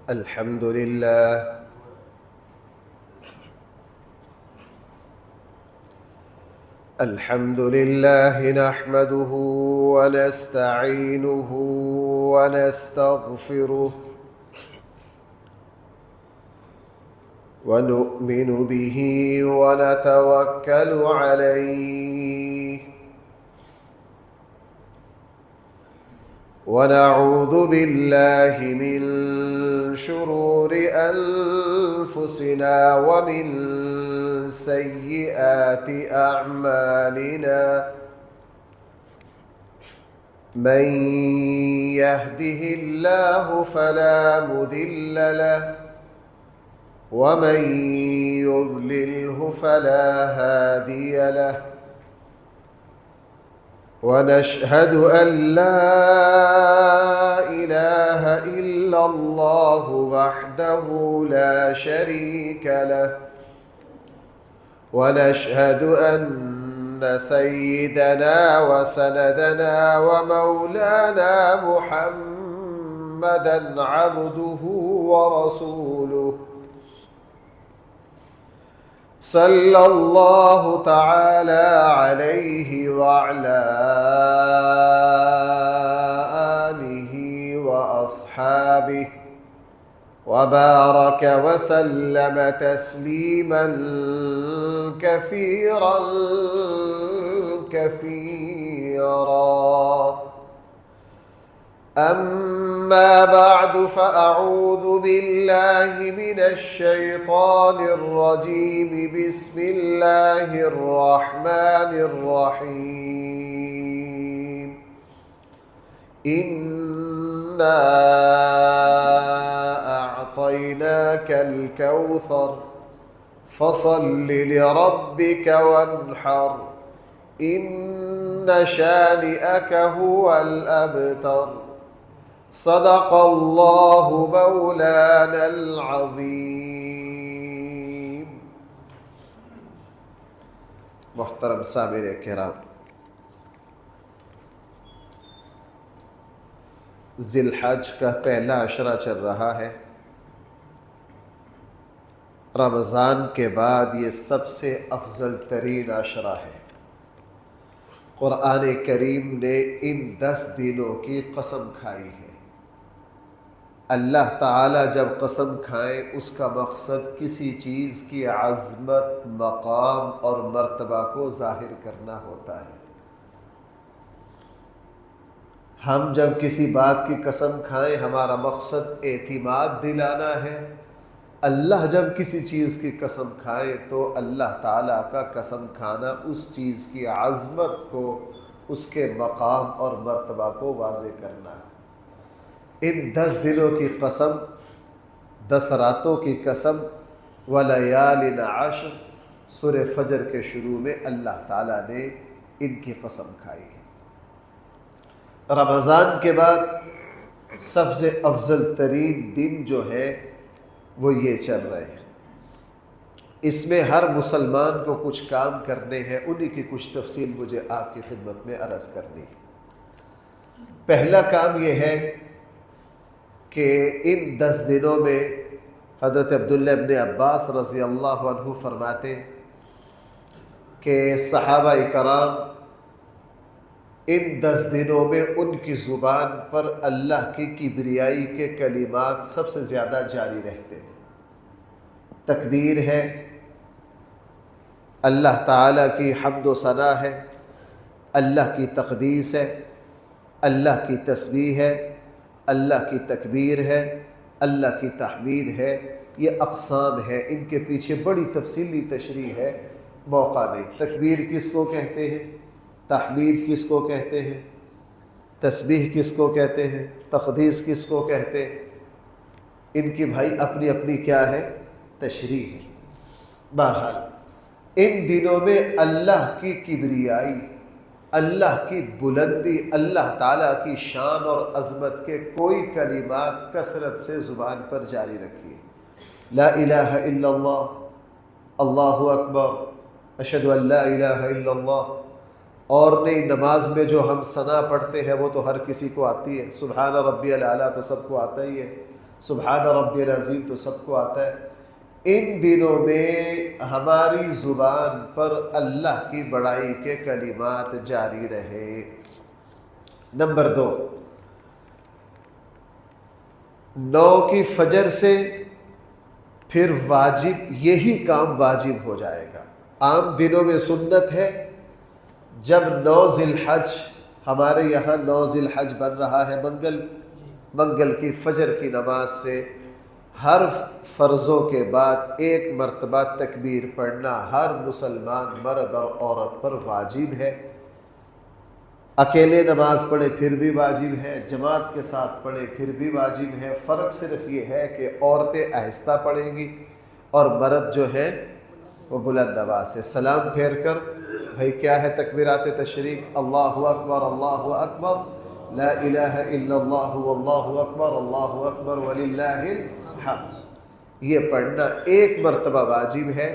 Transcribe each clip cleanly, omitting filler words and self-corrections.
الحمد لله نحمده ونستعينه ونستغفره ونؤمن به ونتوكل عليه ونعوذ بالله من شرور أنفسنا ومن سيئات أعمالنا من يهده الله فلا مضل له ومن يضلله فلا هادي له ونشهد أن لا إله إلا الله وحده لا شريك له ونشهد أن سيدنا وسندنا ومولانا محمدا عبده ورسوله صلى الله تعالى عليه وعلى آله وأصحابه وبارك وسلم تسليما كثيرا أما بعد فأعوذ بالله من الشيطان الرجيم بسم الله الرحمن الرحيم إنا أعطيناك الكوثر فصل لربك وانحر إن شانئك هو الأبتر صدق الله مولانا العظیم۔ محترم سامعین کرام، ذی الحج کا پہلا عشرہ چل رہا ہے۔ رمضان کے بعد یہ سب سے افضل ترین عشرہ ہے۔ قرآن کریم نے ان 10 دنوں کی قسم کھائی ہے۔ اللہ تعالیٰ جب قسم کھائیں اس کا مقصد کسی چیز کی عظمت، مقام اور مرتبہ کو ظاہر کرنا ہوتا ہے۔ ہم جب کسی بات کی قسم کھائیں ہمارا مقصد اعتماد دلانا ہے۔ اللہ جب کسی چیز کی قسم کھائے تو اللہ تعالیٰ کا قسم کھانا اس چیز کی عظمت کو، اس کے مقام اور مرتبہ کو واضح کرنا ہے۔ ان 10 دنوں کی قسم، 10 راتوں کی قسم، وَلَيَالٍ عَشْرٍ، سورہ فجر کے شروع میں اللہ تعالیٰ نے ان کی قسم کھائی ہے۔ رمضان کے بعد سب سے افضل ترین دن جو ہے وہ یہ چل رہے ہیں۔ اس میں ہر مسلمان کو کچھ کام کرنے ہیں، انہی کی کچھ تفصیل مجھے آپ کی خدمت میں عرض کرنی ہے۔ پہلا کام یہ ہے کہ ان 10 دنوں میں حضرت عبداللہ ابن عباس رضی اللہ عنہ فرماتے کہ صحابہ کرام ان 10 دنوں میں ان کی زبان پر اللہ کی کبریائی کے کلمات سب سے زیادہ جاری رہتے تھے۔ تکبیر ہے، اللہ تعالیٰ کی حمد و ثنا ہے، اللہ کی تقدیس ہے، اللہ کی تسبیح ہے، اللہ کی تکبیر ہے، اللہ کی تحمید ہے۔ یہ اقسام ہے، ان کے پیچھے بڑی تفصیلی تشریح ہے، موقع نہیں۔ تکبیر کس کو کہتے ہیں، تحمید کس کو کہتے ہیں، تسبیح کس کو کہتے ہیں، تقدیس کس کو کہتے ہیں، ان کی بھائی اپنی اپنی کیا ہے، تشریح ہے۔ بہرحال ان دنوں میں اللہ کی کبریائی، اللہ کی بلندی، اللہ تعالیٰ کی شان اور عظمت کے کوئی کلمات کثرت سے زبان پر جاری رکھیے۔ لا الہ الا اللہ، اللہ اکبر، اشہد ان لا الہ الا اللہ۔ اور نہیں، نماز میں جو ہم ثنا پڑھتے ہیں وہ تو ہر کسی کو آتی ہے، سبحان ربی الاعلیٰ تو سب کو آتا ہی ہے۔ سبحان ربی العظیم تو سب کو آتا ہے۔ ان دنوں میں ہماری زبان پر اللہ کی بڑائی کے کلمات جاری رہے۔ نمبر 2، 9 کی فجر سے پھر واجب، یہی کام واجب ہو جائے گا۔ عام دنوں میں سنت ہے، جب 9 ذی الحج، ہمارے یہاں 9 ذی الحج بن رہا ہے منگل کی فجر کی نماز سے ہر فرضوں کے بعد ایک مرتبہ تکبیر پڑھنا ہر مسلمان مرد اور عورت پر واجب ہے۔ اکیلے نماز پڑھے پھر بھی واجب ہے، جماعت کے ساتھ پڑھے پھر بھی واجب ہے۔ فرق صرف یہ ہے کہ عورتیں آہستہ پڑھیں گی اور مرد جو ہے وہ بلند آواز سے سلام پھیر کر، بھائی کیا ہے تکبیرات تشریق، اللہ اکبر اللہ اکبر، لا الہ الا اللہ واللہ اکبر اللہ اکبر وللہ الحمد، یہ پڑھنا ایک مرتبہ واجب ہے۔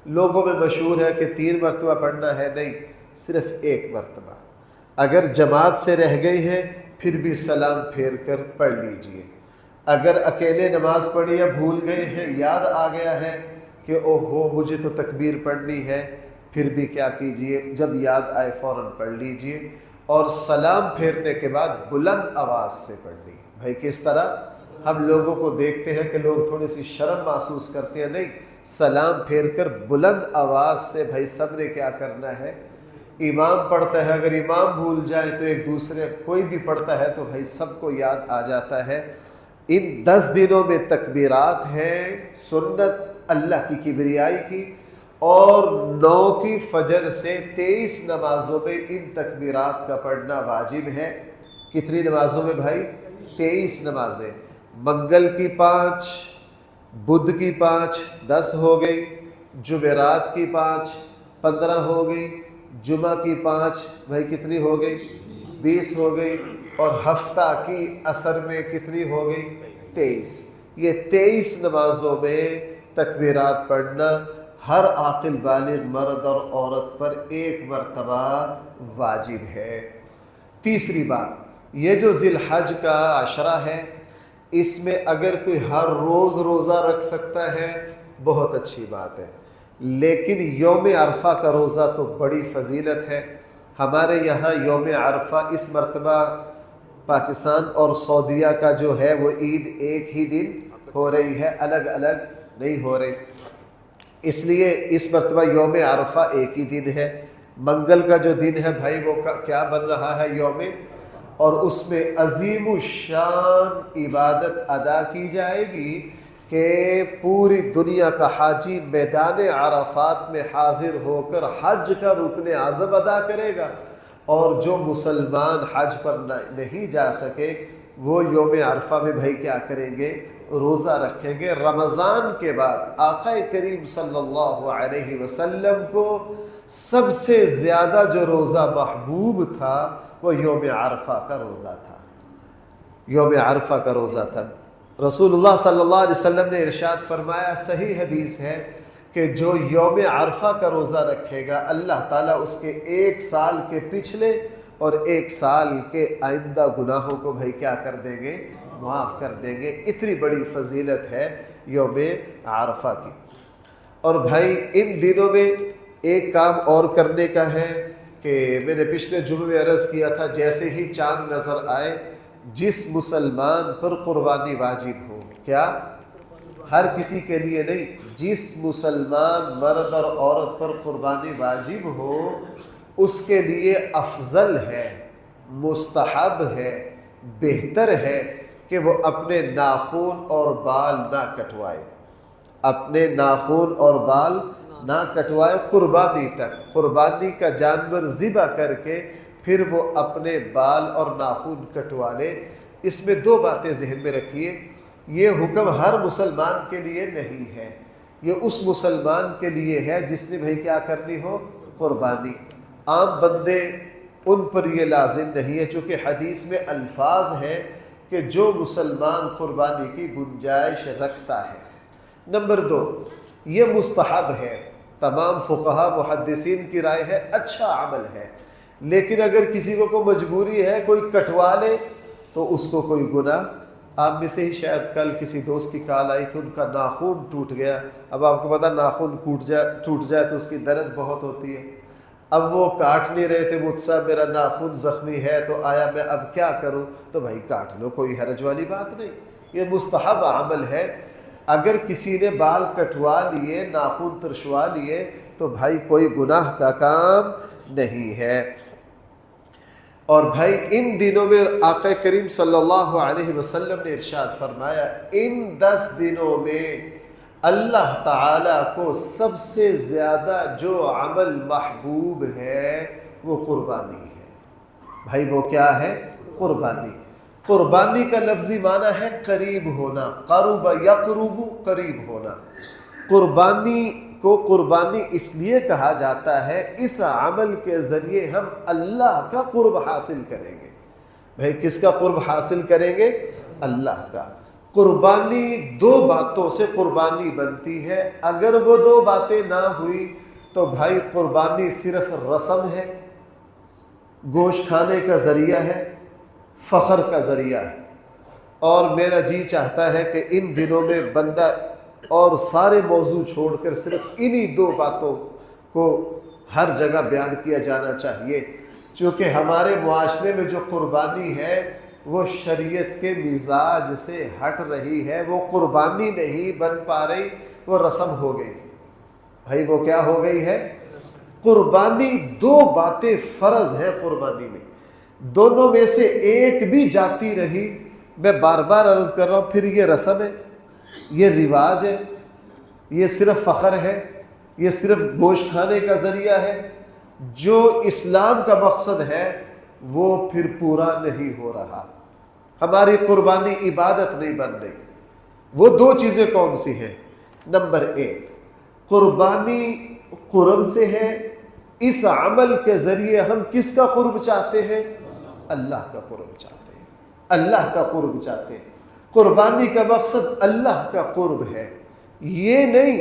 لوگوں میں مشہور ہے کہ 3 مرتبہ پڑھنا ہے، نہیں، صرف ایک مرتبہ۔ اگر جماعت سے رہ گئے ہیں پھر بھی سلام پھیر کر پڑھ لیجئے۔ اگر اکیلے نماز پڑھی یا بھول گئے ہیں، یاد آ گیا ہے کہ اوہو مجھے تو تکبیر پڑھنی ہے، پھر بھی کیا کیجئے، جب یاد آئے فوراً پڑھ لیجئے، اور سلام پھیرنے کے بعد بلند آواز سے پڑھنی۔ بھائی کس طرح؟ ہم لوگوں کو دیکھتے ہیں کہ لوگ تھوڑی سی شرم محسوس کرتے ہیں، نہیں، سلام پھیر کر بلند آواز سے بھائی سب نے کیا کرنا ہے۔ امام پڑھتا ہے، اگر امام بھول جائے تو ایک دوسرے کوئی بھی پڑھتا ہے تو بھائی سب کو یاد آ جاتا ہے۔ ان 10 دنوں میں تکبیرات ہیں، سنت اللہ کی کبریائی کی، اور 9 کی فجر سے 23 نمازوں میں ان تکبیرات کا پڑھنا واجب ہے۔ کتنی نمازوں میں بھائی؟ 23 نمازیں، منگل کی 5، بدھ کی 5، 10 ہو گئی، جمعرات کی 5، 15 ہو گئی، جمعہ کی 5، بھائی کتنی ہو گئی؟ 20 ہو گئی، اور ہفتہ کی عصر میں کتنی ہو گئی؟ 23۔ یہ 23 نمازوں میں تکبیرات پڑھنا ہر عاقل بالغ مرد اور عورت پر ایک مرتبہ واجب ہے۔ تیسری بات، یہ جو ذی الحج کا عشرہ ہے، اس میں اگر کوئی ہر روز روزہ رکھ سکتا ہے بہت اچھی بات ہے، لیکن یوم عرفہ کا روزہ تو بڑی فضیلت ہے۔ ہمارے یہاں یوم عرفہ اس مرتبہ پاکستان اور سعودیہ کا جو ہے وہ عید ایک ہی دن ہو رہی ہے، الگ الگ نہیں ہو رہی، اس لیے اس مرتبہ یوم عرفہ ایک ہی دن ہے۔ منگل کا جو دن ہے بھائی وہ کیا بن رہا ہے؟ یوم، اور اس میں عظیم الشان عبادت ادا کی جائے گی کہ پوری دنیا کا حاجی میدان عرفات میں حاضر ہو کر حج کا رکن اعظم ادا کرے گا، اور جو مسلمان حج پر نہیں جا سکے وہ یوم عرفہ میں بھائی کیا کریں گے؟ روزہ رکھیں گے۔ رمضان کے بعد آقا کریم صلی اللہ علیہ وسلم کو سب سے زیادہ جو روزہ محبوب تھا وہ یوم عرفہ کا روزہ تھا، یوم عرفہ کا روزہ تھا۔ رسول اللہ صلی اللہ علیہ وسلم نے ارشاد فرمایا، صحیح حدیث ہے، کہ جو یوم عرفہ کا روزہ رکھے گا اللہ تعالیٰ اس کے 1 سال کے پچھلے اور 1 سال کے آئندہ گناہوں کو بھائی کیا کر دیں گے؟ معاف کر دیں گے۔ اتنی بڑی فضیلت ہے یوم عرفہ کی۔ اور بھائی ان دنوں میں ایک کام اور کرنے کا ہے کہ میں نے پچھلے جمعے میں عرض کیا تھا، جیسے ہی چاند نظر آئے جس مسلمان پر قربانی واجب ہو، کیا؟ ہر کسی کے لیے نہیں، جس مسلمان مرد اور عورت پر قربانی واجب ہو اس کے لیے افضل ہے، مستحب ہے، بہتر ہے کہ وہ اپنے ناخن اور بال نہ کٹوائے، اپنے ناخن اور بال نہ کٹوائے قربانی تک، قربانی کا جانور ذبح کر کے پھر وہ اپنے بال اور ناخن کٹوا لے۔ اس میں 2 باتیں ذہن میں رکھیے، یہ حکم ہر مسلمان کے لیے نہیں ہے، یہ اس مسلمان کے لیے ہے جس نے بھائی کیا کرنی ہو؟ قربانی۔ عام بندے ان پر یہ لازم نہیں ہے، چونکہ حدیث میں الفاظ ہیں کہ جو مسلمان قربانی کی گنجائش رکھتا ہے۔ نمبر 2، یہ مستحب ہے، تمام فقہا محدثین کی رائے ہے اچھا عمل ہے، لیکن اگر کسی کو مجبوری ہے کوئی کٹوا لے تو اس کو کوئی گناہ آپ میں سے ہی شاید کل کسی دوست کی کال آئی تھی، ان کا ناخن ٹوٹ گیا. اب آپ کو پتا ناخن ٹوٹ جائے تو اس کی درد بہت ہوتی ہے. اب وہ کاٹ نہیں رہے تھے، مجھ سے میرا ناخن زخمی ہے تو آیا میں اب کیا کروں؟ تو بھائی کاٹ لو، کوئی حرج والی بات نہیں، یہ مستحب عمل ہے. اگر کسی نے بال کٹوا لیے، ناخن ترشوا لیے تو بھائی کوئی گناہ کا کام نہیں ہے. اور بھائی ان دنوں میں آقا کریم صلی اللہ علیہ وسلم نے ارشاد فرمایا ان 10 دنوں میں اللہ تعالیٰ کو سب سے زیادہ جو عمل محبوب ہے وہ قربانی ہے. بھائی وہ کیا ہے؟ قربانی. قربانی کا لفظی معنی ہے قریب ہونا، قرب یقرب، قریب ہونا. قربانی کو قربانی اس لیے کہا جاتا ہے اس عمل کے ذریعے ہم اللہ کا قرب حاصل کریں گے. بھائی کس کا قرب حاصل کریں گے؟ اللہ کا. قربانی 2 باتوں سے قربانی بنتی ہے. اگر وہ 2 باتیں نہ ہوئی تو بھائی قربانی صرف رسم ہے، گوشت کھانے کا ذریعہ ہے، فخر کا ذریعہ ہے. اور میرا جی چاہتا ہے کہ ان دنوں میں بندہ اور سارے موضوع چھوڑ کر صرف انہی 2 باتوں کو ہر جگہ بیان کیا جانا چاہیے، چونکہ ہمارے معاشرے میں جو قربانی ہے وہ شریعت کے مزاج سے ہٹ رہی ہے. وہ قربانی نہیں بن پا رہی، وہ رسم ہو گئی. بھائی وہ کیا ہو گئی ہے؟ قربانی. 2 باتیں فرض ہیں قربانی میں، دونوں میں سے ایک بھی جاتی رہی، میں بار بار عرض کر رہا ہوں، پھر یہ رسم ہے، یہ رواج ہے، یہ صرف فخر ہے، یہ صرف گوشت کھانے کا ذریعہ ہے. جو اسلام کا مقصد ہے وہ پھر پورا نہیں ہو رہا. ہماری قربانی عبادت نہیں بن رہی. وہ 2 چیزیں کون سی ہیں؟ نمبر 1 قربانی قرب سے ہے. اس عمل کے ذریعے ہم کس کا قرب چاہتے ہیں؟ اللہ کا قرب چاہتے ہیں. اللہ کا قرب چاہتے ہیں. قربانی کا مقصد اللہ کا قرب ہے. یہ نہیں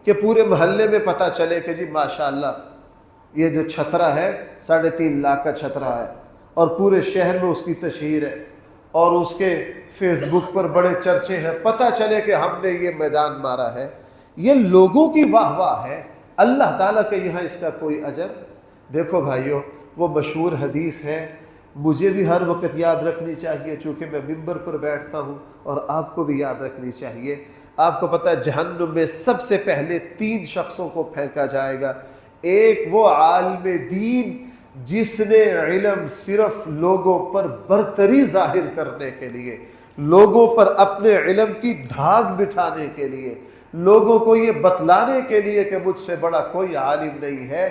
کہ پورے محلے میں پتہ چلے کہ جی ماشاءاللہ یہ جو چھترا ہے 3.5 لاکھ کا چھترا ہے اور پورے شہر میں اس کی تشہیر ہے اور اس کے فیس بک پر بڑے چرچے ہیں، پتہ چلے کہ ہم نے یہ میدان مارا ہے. یہ لوگوں کی واہ واہ ہے، اللہ تعالیٰ کے یہاں اس کا کوئی اجر. دیکھو بھائیو، وہ مشہور حدیث ہے، مجھے بھی ہر وقت یاد رکھنی چاہیے چونکہ میں منبر پر بیٹھتا ہوں، اور آپ کو بھی یاد رکھنی چاہیے. آپ کو پتہ ہے جہنم میں سب سے پہلے 3 شخصوں کو پھینکا جائے گا. ایک وہ عالم دین جس نے علم صرف لوگوں پر برتری ظاہر کرنے کے لیے، لوگوں پر اپنے علم کی دھاگ بٹھانے کے لیے، لوگوں کو یہ بتلانے کے لیے کہ مجھ سے بڑا کوئی عالم نہیں ہے،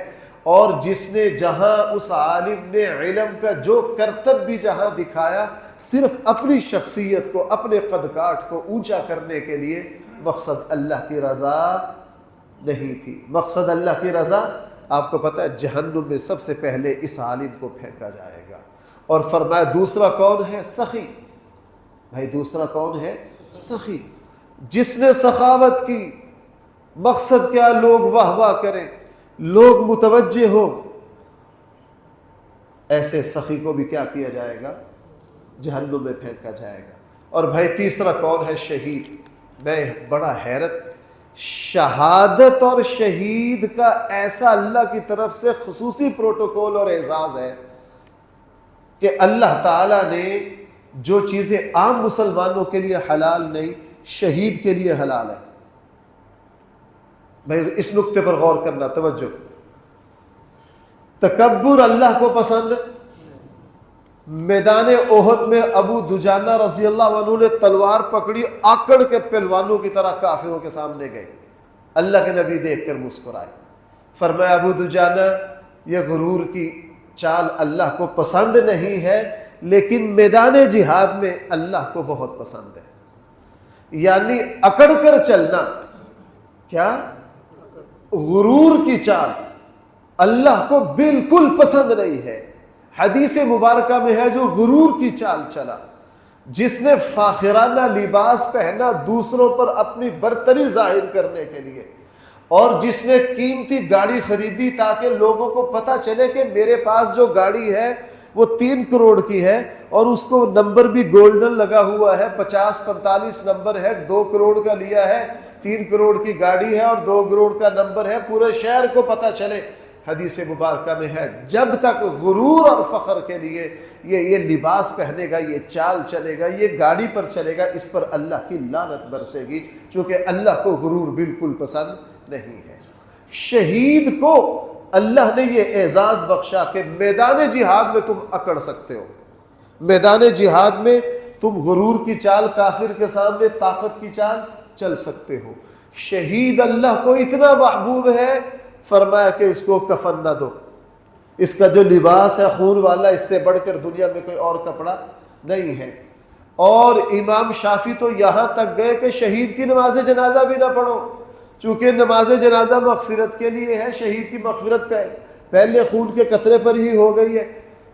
اور جس نے جہاں اس عالم نے علم کا جو کرتب بھی جہاں دکھایا صرف اپنی شخصیت کو، اپنے قد کاٹ کو اونچا کرنے کے لیے، مقصد اللہ کی رضا نہیں تھی. مقصد اللہ کی رضا. آپ کو پتہ ہے جہنم میں سب سے پہلے اس عالم کو پھینکا جائے گا. اور فرمایا دوسرا کون ہے؟ سخی. بھائی دوسرا کون ہے؟ سخی. جس نے سخاوت کی، مقصد کیا؟ لوگ واہ واہ کریں، لوگ متوجہ ہو. ایسے سخی کو بھی کیا کیا جائے گا؟ جہنم میں پھینکا جائے گا. اور بھائی تیسرا کون ہے؟ شہید. میں بڑا حیرت، شہادت اور شہید کا ایسا اللہ کی طرف سے خصوصی پروٹوکول اور اعزاز ہے کہ اللہ تعالیٰ نے جو چیزیں عام مسلمانوں کے لیے حلال نہیں، شہید کے لیے حلال ہے. بھائی اس نقطے پر غور کرنا، توجہ. تکبر اللہ کو پسند. میدان احد میں ابو دجانہ رضی اللہ عنہ نے تلوار پکڑی، آکڑ کے پہلوانوں کی طرح کافروں کے سامنے گئے. اللہ کے نبی دیکھ کر مسکرائے، فرمایا ابو دجانہ یہ غرور کی چال اللہ کو پسند نہیں ہے، لیکن میدان جہاد میں اللہ کو بہت پسند ہے. یعنی اکڑ کر چلنا، کیا؟ غرور کی چال اللہ کو بالکل پسند نہیں ہے. حدیث مبارکہ میں ہے جو غرور کی چال چلا، جس نے فاخرانہ لباس پہنا دوسروں پر اپنی برتری ظاہر کرنے کے لیے، اور جس نے قیمتی گاڑی خریدی تاکہ لوگوں کو پتہ چلے کہ میرے پاس جو گاڑی ہے وہ 3 کروڑ کی ہے اور اس کو نمبر بھی گولڈن لگا ہوا ہے، 50-45 نمبر ہے، 2 کروڑ کا لیا ہے، 3 کروڑ کی گاڑی ہے اور 2 کروڑ کا نمبر ہے، پورے شہر کو پتہ چلے۔ حدیث مبارکہ میں ہے جب تک غرور اور فخر کے لیے یہ لباس پہنے گا، یہ چال چلے گا، یہ گاڑی پر چلے گا، اس پر اللہ کی لعنت برسے گی، چونکہ اللہ کو غرور بالکل پسند نہیں ہے۔ شہید کو اللہ نے یہ اعزاز بخشا کہ میدان جہاد میں تم اکڑ سکتے ہو، میدان جہاد میں تم غرور کی چال، کافر کے سامنے طاقت کی چال چل سکتے ہو۔ شہید اللہ کو اتنا محبوب ہے، فرمایا کہ اس کو کفن نہ دو، اس کا جو لباس ہے خون والا، اس سے بڑھ کر دنیا میں کوئی اور کپڑا نہیں ہے۔ اور امام شافعی تو یہاں تک گئے کہ شہید کی نماز جنازہ بھی نہ پڑھو، چونکہ نماز جنازہ مغفرت کے لیے ہے، شہید کی مغفرت پہلے خون کے قطرے پر ہی ہو گئی ہے۔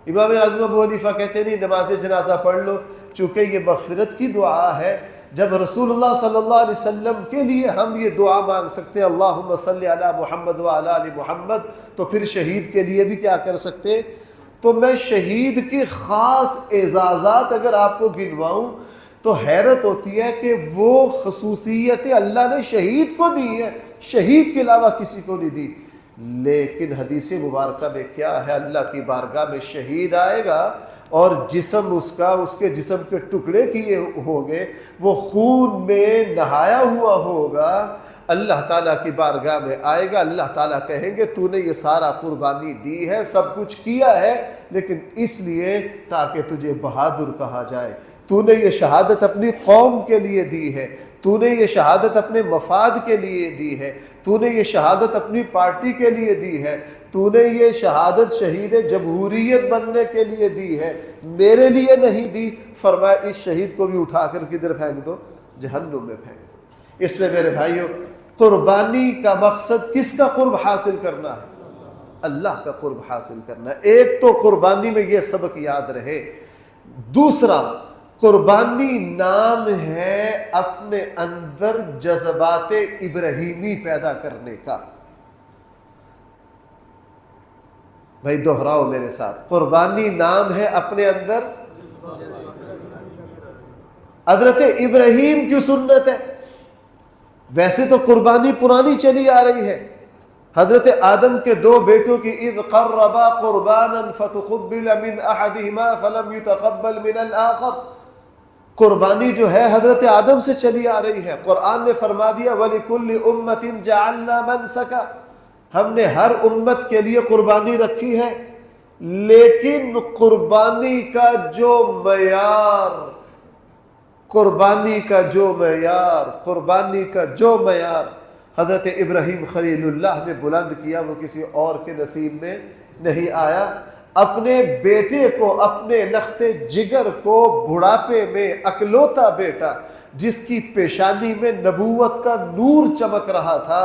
امام اعظم ابو حنیفہ کہتے نہیں، نماز جنازہ پڑھ لو، چونکہ یہ مغفرت کی دعا ہے۔ جب رسول اللہ صلی اللہ علیہ وسلم کے لیے ہم یہ دعا مانگ سکتے ہیں اللہم صلی علی محمد وعلی آل محمد، تو پھر شہید کے لیے بھی کیا کر سکتے؟ تو میں شہید کی خاص اعزازات اگر آپ کو گنواؤں تو حیرت ہوتی ہے کہ وہ خصوصیت اللہ نے شہید کو دی ہے، شہید کے علاوہ کسی کو نہیں دی۔ لیکن حدیث مبارکہ میں کیا ہے؟ اللہ کی بارگاہ میں شہید آئے گا اور جسم اس کا، اس کے جسم کے ٹکڑے کیے ہوں گے، وہ خون میں نہایا ہوا ہوگا، اللہ تعالیٰ کی بارگاہ میں آئے گا، اللہ تعالیٰ کہیں گے تو نے یہ سارا قربانی دی ہے، سب کچھ کیا ہے، لیکن اس لیے تاکہ تجھے بہادر کہا جائے، تو نے یہ شہادت اپنی قوم کے لیے دی ہے، تو نے یہ شہادت اپنے مفاد کے لیے دی ہے، تو نے یہ شہادت اپنی پارٹی کے لیے دی ہے، تو نے یہ شہادت شہید جمہوریت بننے کے لیے دی ہے، میرے لیے نہیں دی۔ فرمایا اس شہید کو بھی اٹھا کر کدھر پھینک دو؟ جہنم میں پھینک دو۔ اس لیے میرے بھائیو، قربانی کا مقصد کس کا قرب حاصل کرنا ہے؟ اللہ کا قرب حاصل کرنا ہے۔ ایک تو قربانی میں یہ سبق یاد رہے۔ دوسرا، قربانی نام ہے اپنے اندر جذبات ابراہیمی پیدا کرنے کا۔ بھائی دہراؤ میرے ساتھ، قربانی نام ہے اپنے اندر، حضرت ابراہیم کی سنت ہے۔ ویسے تو قربانی پرانی چلی آ رہی ہے، حضرت آدم کے 2 بیٹوں کی اذ قربا قربانا فتقبل من احدهما فلم يتقبل من الاخر، قربانی جو ہے حضرت آدم سے چلی آ رہی ہے۔ قرآن نے فرما دیا وَلِكُلِّ أُمَّةٍ جَعَلْنَا مَنْسَكًا، ہم نے ہر امت کے لیے قربانی رکھی ہے، لیکن قربانی کا جو معیار، قربانی کا جو معیار حضرت ابراہیم خلیل اللہ نے بلند کیا، وہ کسی اور کے نصیب میں نہیں آیا۔ اپنے بیٹے کو، اپنے لخت جگر کو، بڑھاپے میں اکلوتا بیٹا جس کی پیشانی میں نبوت کا نور چمک رہا تھا،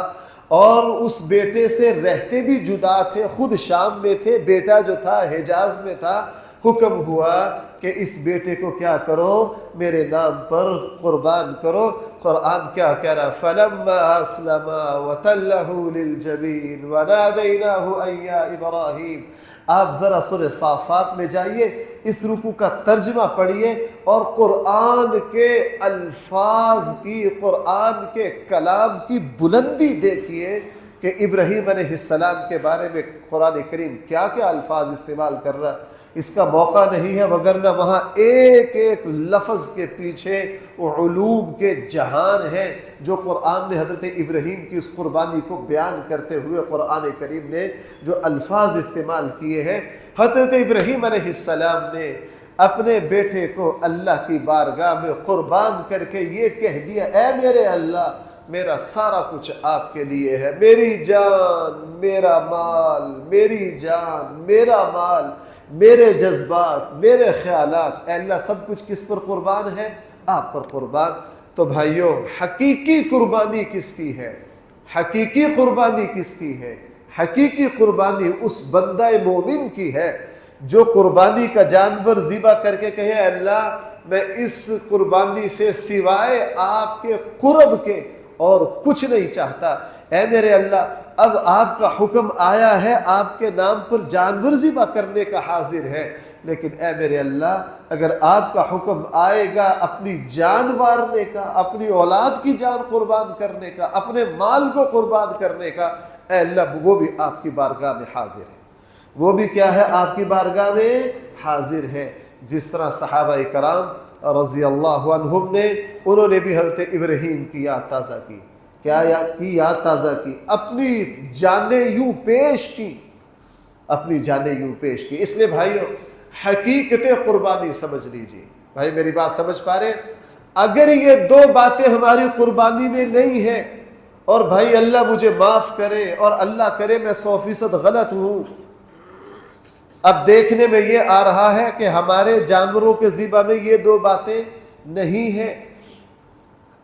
اور اس بیٹے سے رہتے بھی جدا تھے، خود شام میں تھے، بیٹا جو تھا حجاز میں تھا، حکم ہوا کہ اس بیٹے کو کیا کرو؟ میرے نام پر قربان کرو۔ قرآن کیا کہہ رہا؟ فَلَمَّا أَسْلَمَا وَتَلَّهُ لِلْجَبِينِ وَنَادَيْنَاهُ أَن يَا إِبْرَاهِيمُ۔ آپ ذرا سورہ صافات میں جائیے، اس رکوع کا ترجمہ پڑھیے اور قرآن کے الفاظ کی، قرآن کے کلام کی بلندی دیکھیے کہ ابراہیم علیہ السلام کے بارے میں قرآن کریم کیا کیا الفاظ استعمال کر رہا ہے۔ اس کا موقع نہیں ہے، وگرنہ وہاں ایک ایک لفظ کے پیچھے علوم کے جہان ہیں جو قرآن نے حضرت ابراہیم کی اس قربانی کو بیان کرتے ہوئے قرآن کریم نے جو الفاظ استعمال کیے ہیں۔ حضرت ابراہیم علیہ السلام نے اپنے بیٹے کو اللہ کی بارگاہ میں قربان کر کے یہ کہہ دیا، اے میرے اللہ، میرا سارا کچھ آپ کے لیے ہے، میری جان میرا مال، میری جان میرا مال، میرے جذبات، میرے خیالات، اے اللہ سب کچھ کس پر قربان ہے؟ آپ پر قربان۔ تو بھائیو، حقیقی قربانی کس کی ہے؟ حقیقی قربانی کس کی ہے؟ حقیقی قربانی اس بندہ مومن کی ہے جو قربانی کا جانور ذبح کر کے کہے، اے اللہ میں اس قربانی سے سوائے آپ کے قرب کے اور کچھ نہیں چاہتا، اے میرے اللہ اب آپ کا حکم آیا ہے، آپ کے نام پر جانور ذبح کرنے کا حاضر ہے، لیکن اے میرے اللہ اگر آپ کا حکم آئے گا اپنی جان وارنے کا، اپنی اولاد کی جان قربان کرنے کا، اپنے مال کو قربان کرنے کا، اے اللہ وہ بھی آپ کی بارگاہ میں حاضر ہے، وہ بھی کیا ہے آپ کی بارگاہ میں حاضر ہے۔ جس طرح صحابہ کرام رضی اللہ عنہم نے، انہوں نے بھی حضرت ابراہیم کی یاد تازہ کی۔ کیا یاد تازہ کی؟ اپنی جانیں یوں پیش کی، اپنی جانیں یوں پیش کی۔ اس لیے بھائیو حقیقت قربانی سمجھ لیجیے۔ بھائی میری بات سمجھ پا رہے ہیں؟ اگر یہ دو باتیں ہماری قربانی میں نہیں ہیں، اور بھائی اللہ مجھے معاف کرے اور اللہ کرے میں 100% غلط ہوں، اب دیکھنے میں یہ آ رہا ہے کہ ہمارے جانوروں کے ذبح میں یہ دو باتیں نہیں ہیں۔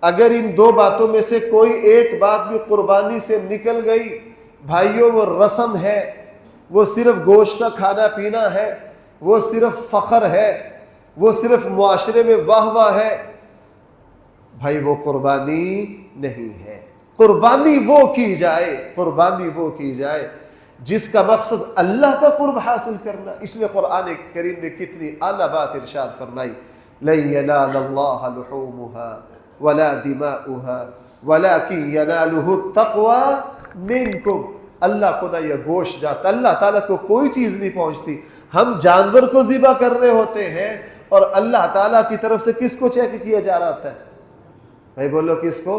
اگر ان دو باتوں میں سے کوئی ایک بات بھی قربانی سے نکل گئی، بھائیوں وہ رسم ہے، وہ صرف گوشت کا کھانا پینا ہے، وہ صرف فخر ہے، وہ صرف معاشرے میں واہ واہ ہے، بھائی وہ قربانی نہیں ہے۔ قربانی وہ کی جائے، قربانی وہ کی جائے جس کا مقصد اللہ کا قرب حاصل کرنا۔ اس لیے قرآن کریم نے کتنی اعلیٰ بات ارشاد فرمائی، لَن يَنَالَ اللَّهَ لُحُومُهَا وَلَا دِمَاؤُهَا وَلَكِن يَنَالُهُ التَّقْوَى مِنكُمْ۔ اللہ کو نہ یہ گوشت جاتا، اللہ تعالیٰ کو کوئی چیز نہیں پہنچتی۔ ہم جانور کو ذبح کر رہے ہوتے ہیں اور اللہ تعالیٰ کی طرف سے کس کو چیک کیا جا رہا ہوتا ہے؟ بھائی بولو کس کو؟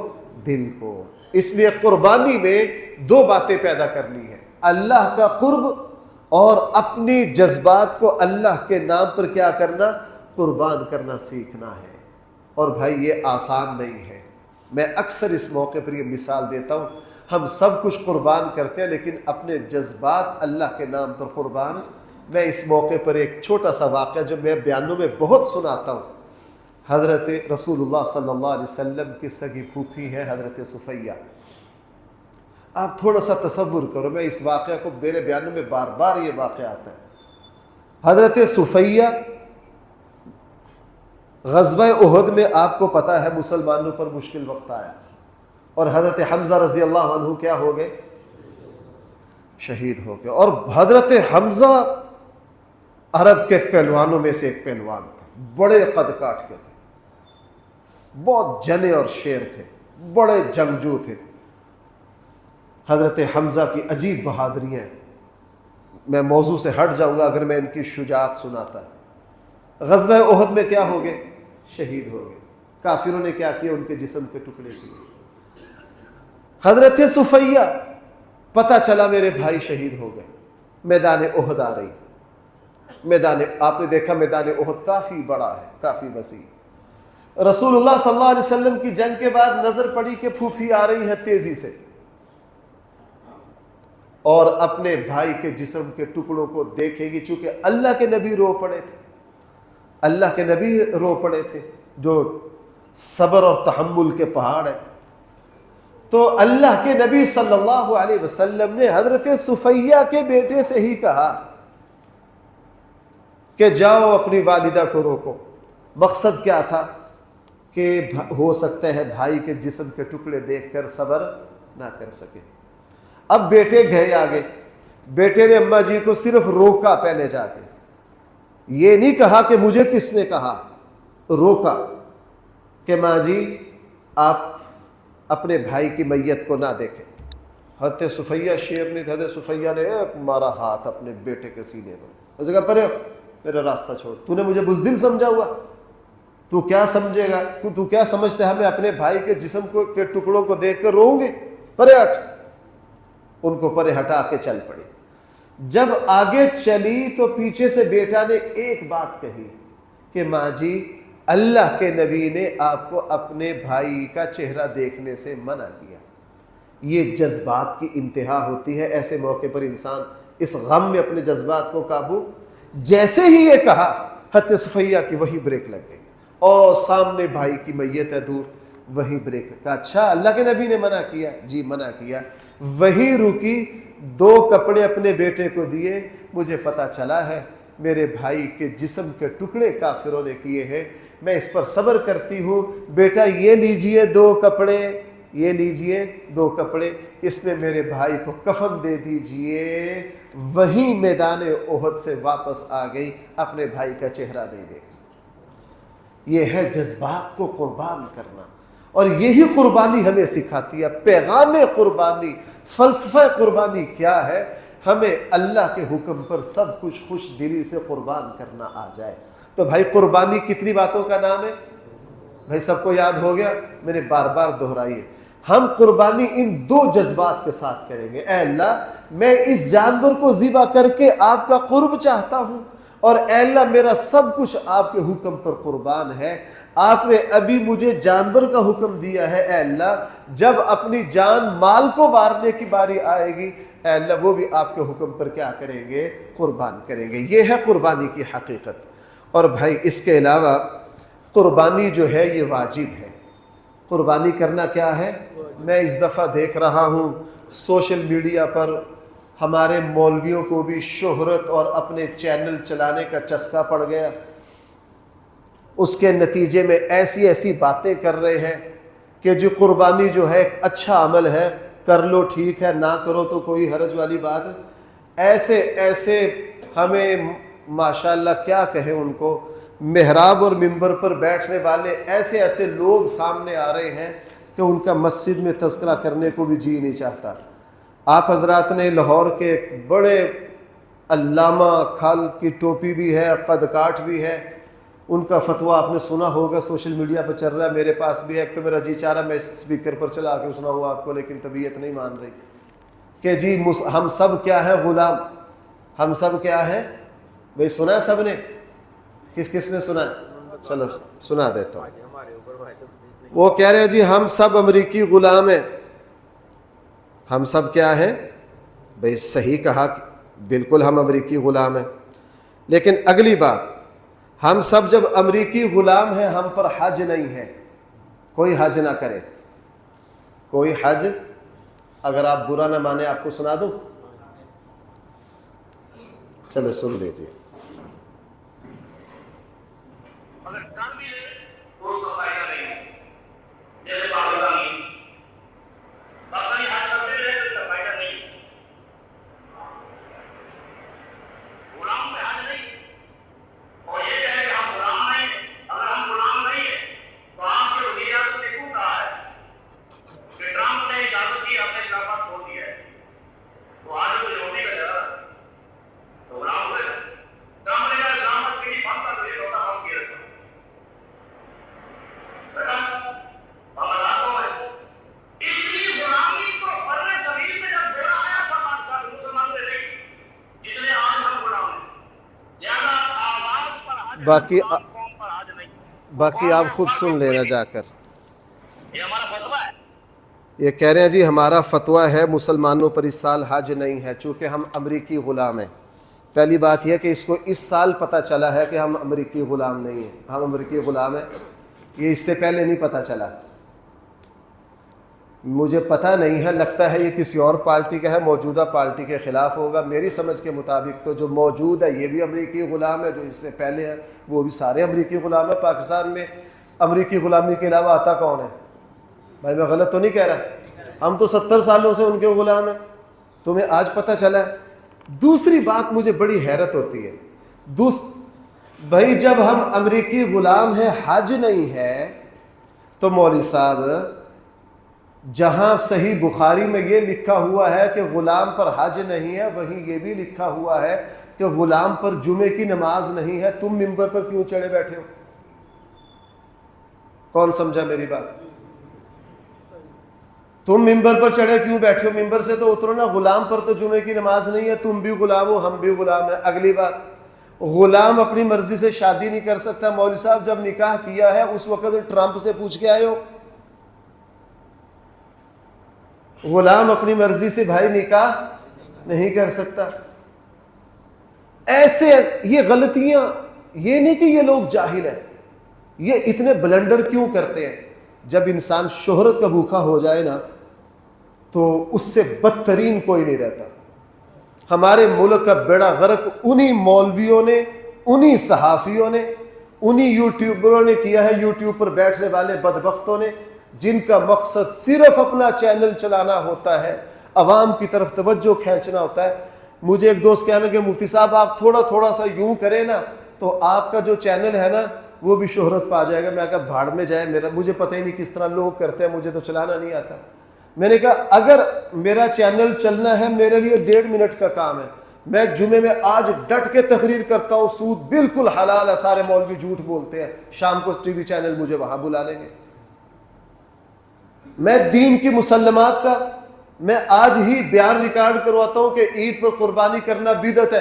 دل کو۔ اس لیے قربانی میں دو باتیں پیدا کرنی ہے، اللہ کا قرب اور اپنی جذبات کو اللہ کے نام پر کیا کرنا؟ قربان کرنا سیکھنا ہے۔ اور بھائی یہ آسان نہیں ہے۔ میں اکثر اس موقع پر یہ مثال دیتا ہوں، ہم سب کچھ قربان کرتے ہیں لیکن اپنے جذبات اللہ کے نام پر قربان۔ میں اس موقع پر ایک چھوٹا سا واقعہ جو میں بیانوں میں بہت سناتا ہوں، حضرت رسول اللہ صلی اللہ علیہ وسلم کی سگی پھوپھی ہے حضرت صفیہ۔ آپ تھوڑا سا تصور کرو، میں اس واقعہ کو میرے بیانوں میں بار بار یہ واقعہ آتا ہے۔ حضرت صفیہ غزوہ احد میں آپ کو پتہ ہے مسلمانوں پر مشکل وقت آیا، اور حضرت حمزہ رضی اللہ عنہ کیا ہو گئے؟ شہید ہو گئے۔ اور حضرت حمزہ عرب کے پہلوانوں میں سے ایک پہلوان تھے، بڑے قد کاٹ کے تھے، بہت جنے اور شیر تھے، بڑے جنگجو تھے۔ حضرت حمزہ کی عجیب بہادریاں، میں موضوع سے ہٹ جاؤں گا اگر میں ان کی شجاعت سناتا۔ غزوہ احد میں کیا ہو گئے؟ شہید ہو گئے۔ کافروں نے کیا کیا؟ ان کے جسم کے ٹکڑے کیے۔ حضرت صفیہ پتہ چلا میرے بھائی شہید ہو گئے، میدان احد آ رہی۔ آپ نے دیکھا میدان احد کافی بڑا ہے، کافی وسیع۔ رسول اللہ صلی اللہ علیہ وسلم کی جنگ کے بعد نظر پڑی کہ پھوپھی آ رہی ہے تیزی سے، اور اپنے بھائی کے جسم کے ٹکڑوں کو دیکھے گی، چونکہ اللہ کے نبی رو پڑے تھے، اللہ کے نبی رو پڑے تھے جو صبر اور تحمل کے پہاڑ ہیں۔ تو اللہ کے نبی صلی اللہ علیہ وسلم نے حضرت صفیہ کے بیٹے سے ہی کہا کہ جاؤ اپنی والدہ کو روکو۔ مقصد کیا تھا؟ کہ ہو سکتا ہے بھائی کے جسم کے ٹکڑے دیکھ کر صبر نہ کر سکے۔ اب بیٹے گئے آگے، بیٹے نے اماں جی کو صرف روکا، پہلے جا کے یہ نہیں کہا کہ مجھے کس نے کہا، روکا کہ ماں جی آپ اپنے بھائی کی میت کو نہ دیکھیں۔ حضرت صفیہ شیر نے، حضرت صفیہ نے ایک مارا ہاتھ اپنے بیٹے کے سینے میں، اس نے کہا پرے میرا راستہ چھوڑ، تو نے مجھے بزدل سمجھا ہوا، تو کیا سمجھے گا، تو کیا سمجھتا ہے میں اپنے بھائی کے جسم کے ٹکڑوں کو دیکھ کر روؤں گی؟ پرے ہٹ۔ ان کو پرے ہٹا کے چل پڑی۔ جب آگے چلی تو پیچھے سے بیٹا نے ایک بات کہی کہ ماں جی اللہ کے نبی نے آپ کو اپنے بھائی کا چہرہ دیکھنے سے منع کیا۔ یہ جذبات کی انتہا ہوتی ہے، ایسے موقع پر انسان اس غم میں اپنے جذبات کو قابو۔ جیسے ہی یہ کہا حضرت صفیہ کی وہی بریک لگ گئی، اور سامنے بھائی کی میت ہے دور، وہی بریک کہا اچھا اللہ کے نبی نے منع کیا؟ جی منع کیا۔ وہی رکی، دو کپڑے اپنے بیٹے کو دیے، مجھے پتا چلا ہے میرے بھائی کے جسم کے ٹکڑے کافروں نے کیے ہیں، میں اس پر صبر کرتی ہوں، بیٹا یہ لیجئے دو کپڑے، یہ لیجئے 2 کپڑے، اس میں میرے بھائی کو کفن دے دیجئے۔ وہیں میدان احد سے واپس آ گئی، اپنے بھائی کا چہرہ نہیں دیکھا۔ یہ ہے جذبات کو قربان کرنا، اور یہی قربانی ہمیں سکھاتی ہے۔ پیغام قربانی، فلسفہ قربانی کیا ہے؟ ہمیں اللہ کے حکم پر سب کچھ خوش دلی سے قربان کرنا آ جائے۔ تو بھائی قربانی کتنی باتوں کا نام ہے؟ بھائی سب کو یاد ہو گیا؟ میں نے بار بار دہرائی ہے۔ ہم قربانی ان 2 جذبات کے ساتھ کریں گے۔ اے اللہ، میں اس جانور کو ذبح کر کے آپ کا قرب چاہتا ہوں، اور اے اللہ میرا سب کچھ آپ کے حکم پر قربان ہے۔ آپ نے ابھی مجھے جانور کا حکم دیا ہے، اے اللہ جب اپنی جان مال کو وارنے کی باری آئے گی، اے اللہ وہ بھی آپ کے حکم پر کیا کریں گے؟ قربان کریں گے۔ یہ ہے قربانی کی حقیقت۔ اور بھائی اس کے علاوہ قربانی جو ہے یہ واجب ہے۔ قربانی کرنا کیا ہے؟ میں اس دفعہ دیکھ رہا ہوں سوشل میڈیا پر ہمارے مولویوں کو بھی شہرت اور اپنے چینل چلانے کا چسکا پڑ گیا۔ اس کے نتیجے میں ایسی ایسی باتیں کر رہے ہیں کہ جو قربانی جو ہے ایک اچھا عمل ہے، کر لو ٹھیک ہے، نہ کرو تو کوئی حرج والی بات۔ ایسے ایسے ہمیں ماشاءاللہ کیا کہیں ان کو، محراب اور منبر پر بیٹھنے والے ایسے ایسے لوگ سامنے آ رہے ہیں کہ ان کا مسجد میں تذکرہ کرنے کو بھی جی نہیں چاہتا۔ آپ حضرات نے لاہور کے بڑے علامہ، کھال کی ٹوپی بھی ہے، قد کاٹ بھی ہے، ان کا فتویٰ آپ نے سنا ہوگا، سوشل میڈیا پہ چل رہا ہے، میرے پاس بھی ہے۔ ایک تو میرا جی چاہ رہا میں اسپیکر پر چلا کے سنا ہوا آپ کو، لیکن طبیعت نہیں مان رہی کہ جی ہم سب کیا ہے؟ غلام۔ ہم سب کیا ہے بھئی؟ سنا ہے سب نے؟ کس کس نے سنا ہے؟ چلو سنا دیتا ہوں۔ وہ کہہ رہے ہیں جی ہم سب امریکی غلام ہیں۔ ہم سب کیا ہیں بھئی؟ صحیح کہا، بالکل ہم امریکی غلام ہیں، لیکن اگلی بات، ہم سب جب امریکی غلام ہیں ہم پر حج نہیں ہے، کوئی حج نہ کرے، کوئی حج۔ اگر آپ برا نہ مانے آپ کو سنا دوں؟ چلو سن لیجیے۔ اگر کر بھی لے تو اس کا فائدہ نہیں، جیسے پاکستانی حج کرتے رہے تو اس کا فائدہ نہیں۔ غلام پہ حج نہیں، اور یہ کہے کہ ہم غلام نہیں۔ اگر ہم غلام نہیں ہیں تو آپ کے وزیر اعظم نے کیوں کہا ہے کہ ٹرمپ نے اجازت دی، اپنے اسلامات کھول دیا ہے، تو آج وہ یہودی کا جگہ تو غلام ہوئے نا۔ ٹرمپ نے کہا اسلامات کی بند کر دے، ہوتا بند کیا رکھا باقی آپ خود سن لینا جا کر۔ یہ ہمارا فتویٰ ہے۔ یہ کہہ رہے ہیں جی ہمارا فتویٰ ہے مسلمانوں پر اس سال حج نہیں ہے چونکہ ہم امریکی غلام ہیں۔ پہلی بات یہ کہ اس کو اس سال پتہ چلا ہے کہ ہم امریکی غلام نہیں ہیں، ہم امریکی غلام ہیں، یہ اس سے پہلے نہیں پتہ چلا۔ مجھے پتہ نہیں ہے، لگتا ہے یہ کسی اور پارٹی کا ہے، موجودہ پارٹی کے خلاف ہوگا۔ میری سمجھ کے مطابق تو جو موجود ہے یہ بھی امریکی غلام ہے، جو اس سے پہلے ہے وہ بھی سارے امریکی غلام ہیں۔ پاکستان میں امریکی غلامی کے علاوہ آتا کون ہے؟ بھائی میں غلط تو نہیں کہہ رہا؟ ہم تو 70 سالوں سے ان کے غلام ہیں، تمہیں آج پتہ چلا ہے؟ دوسری بات مجھے بڑی حیرت ہوتی ہے، بھائی جب ہم امریکی غلام ہیں، حج نہیں ہے، تو مولوی صاحب جہاں صحیح بخاری میں یہ لکھا ہوا ہے کہ غلام پر حج نہیں ہے، وہیں یہ بھی لکھا ہوا ہے کہ غلام پر جمعے کی نماز نہیں ہے، تم منبر پر کیوں چڑھے بیٹھے ہو؟ کون سمجھا میری بات؟ تم منبر پر چڑھے کیوں بیٹھے ہو؟ منبر سے تو اترو نا۔ غلام پر تو جمعے کی نماز نہیں ہے، تم بھی غلام ہو، ہم بھی غلام ہیں۔ اگلی بات، غلام اپنی مرضی سے شادی نہیں کر سکتا۔ مولوی صاحب جب نکاح کیا ہے اس وقت ٹرمپ سے پوچھ کے آئے ہو؟ غلام اپنی مرضی سے بھائی نکاح نہیں کر سکتا۔ ایسے یہ غلطیاں، یہ نہیں کہ یہ لوگ جاہل ہیں، یہ اتنے بلنڈر کیوں کرتے ہیں؟ جب انسان شہرت کا بھوکا ہو جائے نا تو اس سے بدترین کوئی نہیں رہتا۔ ہمارے ملک کا بیڑا غرق انہی مولویوں نے، انہی صحافیوں نے، انہی یوٹیوبروں نے کیا ہے، یوٹیوب پر بیٹھنے والے بدبختوں نے۔ جن کا مقصد صرف اپنا چینل چلانا ہوتا ہے, عوام کی طرف توجہ کھینچنا ہوتا ہے. مجھے ایک دوست کہنے کہ مفتی صاحب آپ تھوڑا سا یوں کریں نا تو آپ کا جو چینل ہے نا وہ بھی شہرت پا جائے گا. میں کہا بھاڑ میں جائے, مجھے پتہ ہی نہیں کس طرح لوگ کرتے ہیں, مجھے تو چلانا نہیں آتا. میں نے کہا اگر میرا چینل چلنا ہے, میرے لیے 1.5 منٹ کا کام ہے. میں جمعے میں آج ڈٹ کے تقریر کرتا ہوں, سود بالکل حلال ہے, سارے مولوی جھوٹ بولتے ہیں, شام کو ٹی وی چینل مجھے وہاں بلا لیں گے. میں دین کی مسلمات کا میں آج ہی بیان ریکارڈ کرواتا ہوں کہ عید پر قربانی کرنا بدعت ہے.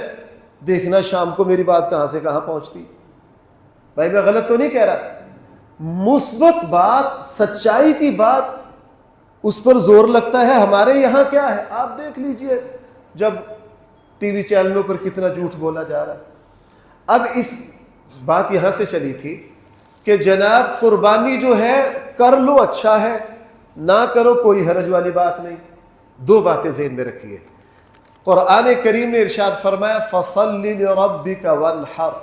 دیکھنا شام کو میری بات کہاں سے کہاں پہنچتی. بھائی میں غلط تو نہیں کہہ رہا, مثبت بات, سچائی کی بات, اس پر زور لگتا ہے. ہمارے یہاں کیا ہے آپ دیکھ لیجئے, جب ٹی وی چینلوں پر کتنا جھوٹ بولا جا رہا ہے. اب اس بات یہاں سے چلی تھی کہ جناب قربانی جو ہے کر لو اچھا ہے, نہ کرو کوئی حرج والی بات نہیں. 2 باتیں ذہن میں رکھیے. قرآن کریم نے ارشاد فرمایا فَصَلِّ لِرَبِّكَ وَانْحَرْ,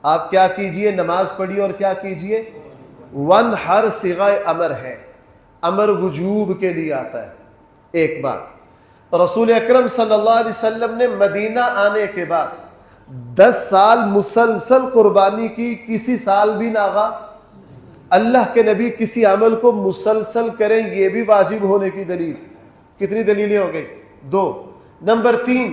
آپ کیا کیجئے, نماز پڑھیے اور کیا کیجئے, وَانْحَرْ صیغہ امر ہے, امر وجوب کے لیے آتا ہے. ایک بات, رسول اکرم صلی اللہ علیہ وسلم نے مدینہ آنے کے بعد 10 سال مسلسل قربانی کی, کسی سال بھی ناغا. اللہ کے نبی کسی عمل کو مسلسل کریں یہ بھی واجب ہونے کی دلیل. کتنی دلیلیں ہو گئی؟ 2. نمبر 3,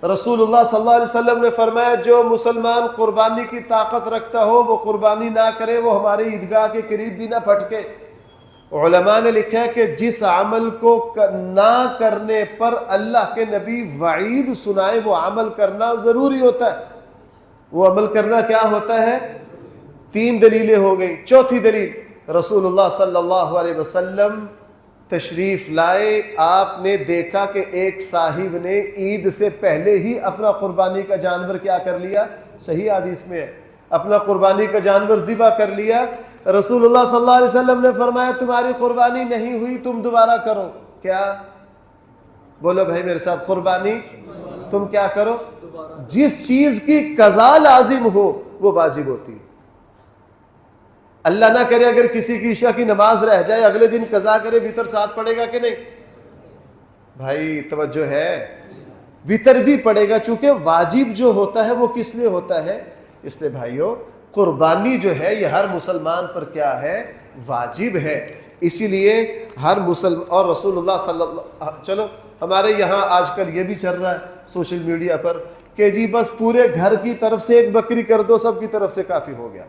رسول اللہ صلی اللہ علیہ وسلم نے فرمایا جو مسلمان قربانی کی طاقت رکھتا ہو وہ قربانی نہ کرے, وہ ہماری عیدگاہ کے قریب بھی نہ پھٹکے. علماء نے لکھا ہے کہ جس عمل کو نہ کرنے پر اللہ کے نبی وعید سنائے وہ عمل کرنا ضروری ہوتا ہے. وہ عمل کرنا کیا ہوتا ہے؟ 3 دلیلیں ہو گئی. چوتھی دلیل, رسول اللہ صلی اللہ علیہ وسلم تشریف لائے, آپ نے دیکھا کہ ایک صاحب نے عید سے پہلے ہی اپنا قربانی کا جانور کیا کر لیا, صحیح حدیث میں ہے, اپنا قربانی کا جانور ذبح کر لیا. رسول اللہ صلی اللہ علیہ وسلم نے فرمایا تمہاری قربانی نہیں ہوئی, تم دوبارہ کرو. کیا بولو بھائی میرے ساتھ, قربانی تم کیا کرو, جس چیز کی قضا لازم ہو وہ واجب ہوتی ہے. اللہ نہ کرے اگر کسی کی عشاء کی نماز رہ جائے, اگلے دن قضا کرے, وتر ساتھ پڑے گا کہ نہیں؟ بھائی توجہ ہے, وتر بھی پڑے گا, چونکہ واجب جو ہوتا ہے وہ کس لیے ہوتا ہے؟ اس لیے بھائیو قربانی جو ہے یہ ہر مسلمان پر کیا ہے؟ واجب ہے. اسی لیے ہر مسلمان, اور رسول اللہ صلی اللہ, چلو ہمارے یہاں آج کل یہ بھی چل رہا ہے سوشل میڈیا پر کہ جی بس پورے گھر کی طرف سے ایک بکری کر دو, سب کی طرف سے کافی ہو گیا.